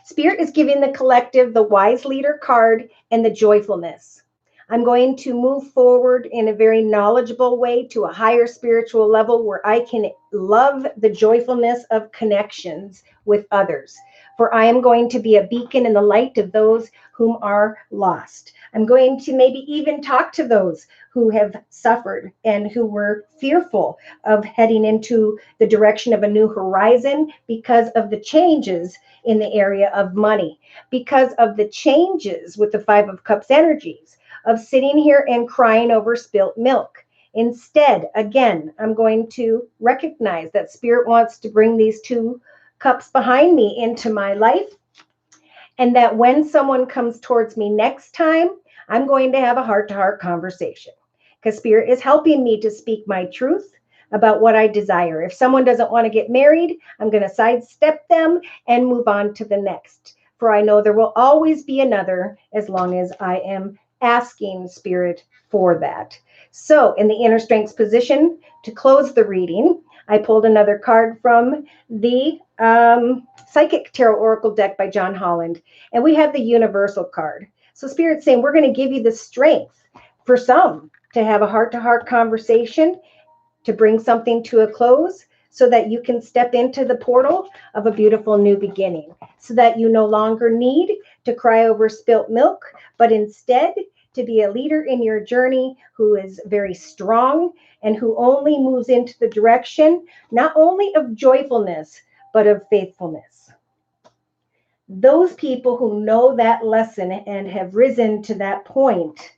Spirit is giving the collective the wise leader card and the joyfulness. I'm going to move forward in a very knowledgeable way to a higher spiritual level where I can love the joyfulness of connections with others. For I am going to be a beacon in the light of those whom are lost. I'm going to maybe even talk to those who have suffered and who were fearful of heading into the direction of a new horizon because of the changes in the area of money, because of the changes with the Five of Cups energies, of sitting here and crying over spilt milk. Instead, again, I'm going to recognize that Spirit wants to bring these two cups behind me into my life, and that when someone comes towards me next time, I'm going to have a heart-to-heart conversation, because Spirit is helping me to speak my truth about what I desire. If someone doesn't want to get married, I'm going to sidestep them and move on to the next. For I know there will always be another as long as I am asking Spirit for that. So in the inner strengths position, to close the reading, I pulled another card from the Psychic Tarot Oracle deck by John Holland, and we have the Universal card. So Spirit's saying we're going to give you the strength, for some, to have a heart-to-heart conversation, to bring something to a close, so that you can step into the portal of a beautiful new beginning, so that you no longer need to cry over spilt milk, but instead to be a leader in your journey who is very strong and who only moves into the direction, not only of joyfulness, but of faithfulness. Those people who know that lesson and have risen to that point,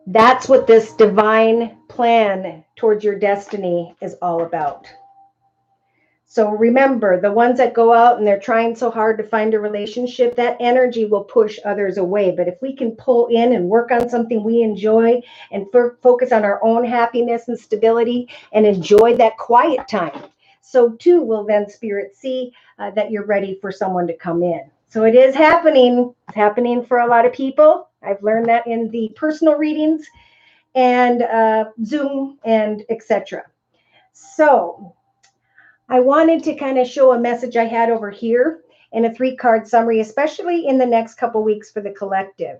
that's what this divine plan towards your destiny is all about. So remember, the ones that go out and they're trying so hard to find a relationship, that energy will push others away. But if we can pull in and work on something we enjoy and focus on our own happiness and stability and enjoy that quiet time, so too will then Spirit see that you're ready for someone to come in. So it is happening. It's happening for a lot of people. I've learned that in the personal readings and Zoom and etc. So I wanted to kind of show a message I had over here in a 3-card summary, especially in the next couple weeks for the collective.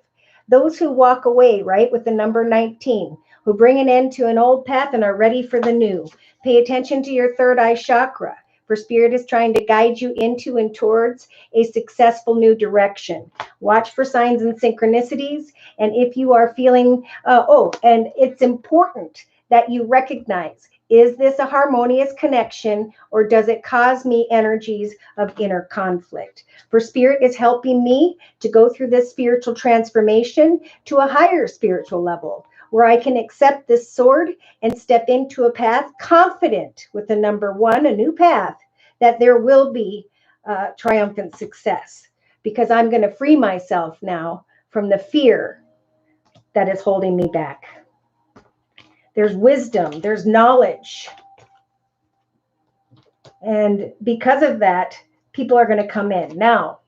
Those who walk away, right, with the number 19, who bring an end to an old path and are ready for the new. Pay attention to your third eye chakra, for Spirit is trying to guide you into and towards a successful new direction. Watch for signs and synchronicities. And if you are feeling, and it's important that you recognize, is this a harmonious connection, or does it cause me energies of inner conflict? For Spirit is helping me to go through this spiritual transformation to a higher spiritual level, where I can accept this sword and step into a path confident with the number 1, a new path, that there will be triumphant success, because I'm going to free myself now from the fear that is holding me back. There's wisdom, there's knowledge. And because of that, people are going to come in. Now,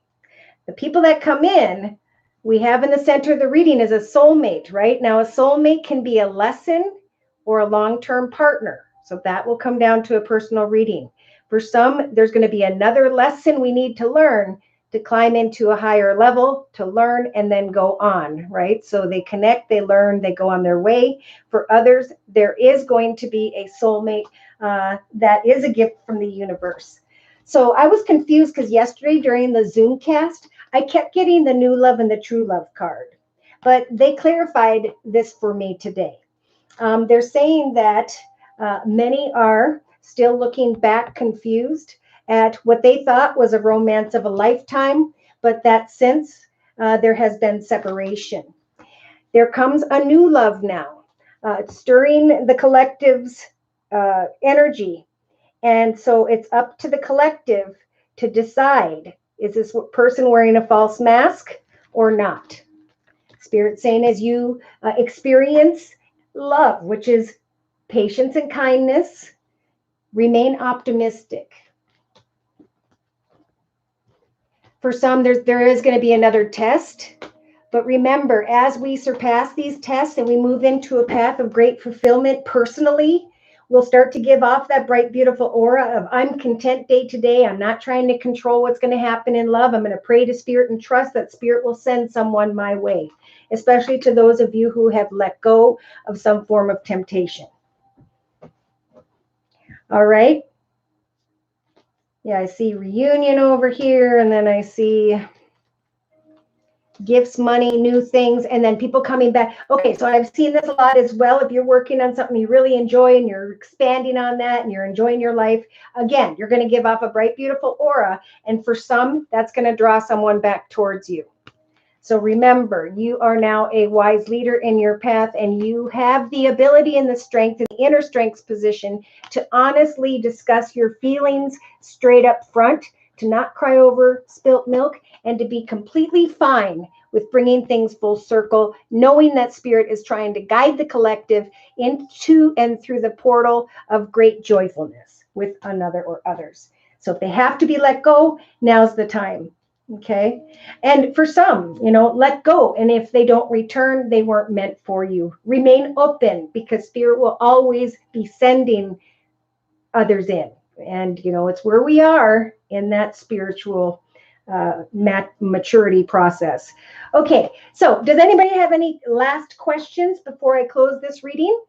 the people that come in, we have in the center of the reading is a soulmate, right? Now, a soulmate can be a lesson or a long-term partner. So that will come down to a personal reading. For some, there's going to be another lesson we need to learn to climb into a higher level, to learn and then go on, right? So they connect, they learn, they go on their way. For others, there is going to be a soulmate that is a gift from the universe. So I was confused because yesterday during the Zoom cast, I kept getting the new love and the true love card, but they clarified this for me today. They're saying that many are still looking back confused at what they thought was a romance of a lifetime, but that since there has been separation. There comes a new love now, stirring the collective's energy. And so it's up to the collective to decide, is this person wearing a false mask or not? Spirit saying, as you experience love, which is patience and kindness, remain optimistic. For some, there is going to be another test. But remember, as we surpass these tests and we move into a path of great fulfillment personally, we'll start to give off that bright, beautiful aura of I'm content day to day. I'm not trying to control what's going to happen in love. I'm going to pray to Spirit and trust that Spirit will send someone my way, especially to those of you who have let go of some form of temptation. All right. Yeah, I see reunion over here, and then I see gifts, money, new things, and then people coming back. Okay, so I've seen this a lot as well. If you're working on something you really enjoy and you're expanding on that and you're enjoying your life, again, you're going to give off a bright, beautiful aura. And for some, that's going to draw someone back towards you. So remember, you are now a wise leader in your path, and you have the ability and the strength and the inner strength's position to honestly discuss your feelings straight up front, to not cry over spilt milk, and to be completely fine with bringing things full circle, knowing that Spirit is trying to guide the collective into and through the portal of great joyfulness with another or others. So if they have to be let go, now's the time. Okay. And for some, let go. And if they don't return, they weren't meant for you. Remain open, because Spirit will always be sending others in. And, it's where we are in that spiritual maturity process. Okay. So does anybody have any last questions before I close this reading?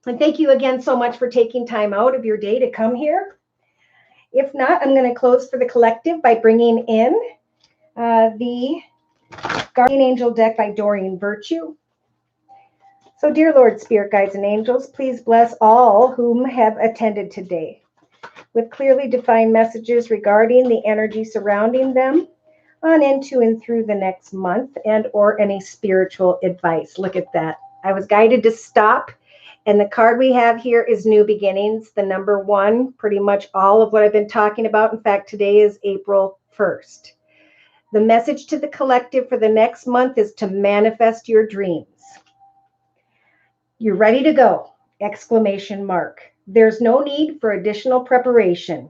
And thank you again so much for taking time out of your day to come here. If not, I'm going to close for the collective by bringing in the Guardian Angel deck by Doreen Virtue. So, dear Lord, Spirit Guides and Angels, please bless all whom have attended today with clearly defined messages regarding the energy surrounding them on into and through the next month, and or any spiritual advice. Look at that. I was guided to stop, and the card we have here is New Beginnings, the number 1, pretty much all of what I've been talking about. In fact, today is April 1st. The message to the collective for the next month is to manifest your dreams. You're ready to go! Exclamation mark. There's no need for additional preparation.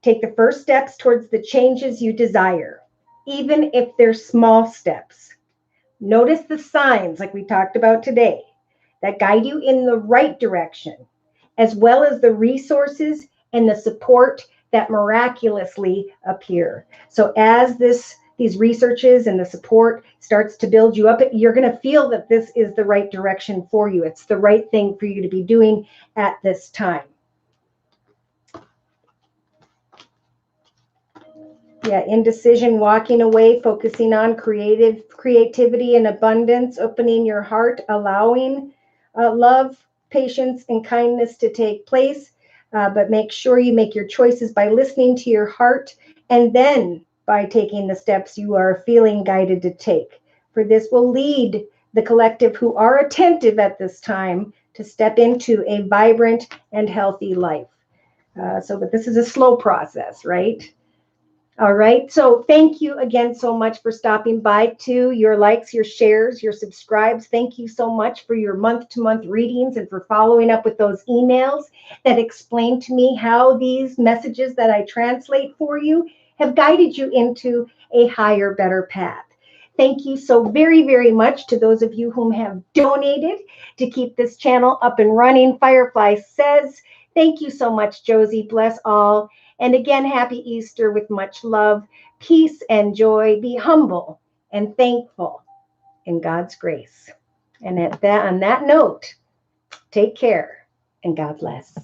Take the first steps towards the changes you desire, even if they're small steps. Notice the signs, like we talked about today, that guide you in the right direction, as well as the resources and the support that miraculously appear. So as these researches and the support starts to build you up, you're going to feel that this is the right direction for you. It's the right thing for you to be doing at this time. Yeah, indecision, walking away, focusing on creativity and abundance, opening your heart, allowing love, patience, and kindness to take place. But make sure you make your choices by listening to your heart, and then by taking the steps you are feeling guided to take. For this will lead the collective who are attentive at this time to step into a vibrant and healthy life. But this is a slow process, right? All right. So thank you again so much for stopping by too. Your likes, your shares, your subscribes. Thank you so much for your month-to-month readings and for following up with those emails that explain to me how these messages that I translate for you have guided you into a higher, better path. Thank you so very, very much to those of you whom have donated to keep this channel up and running. Firefly says, thank you so much, Josie. Bless all. And again, happy Easter with much love, peace, and joy. Be humble and thankful in God's grace. And on that note, take care and God bless.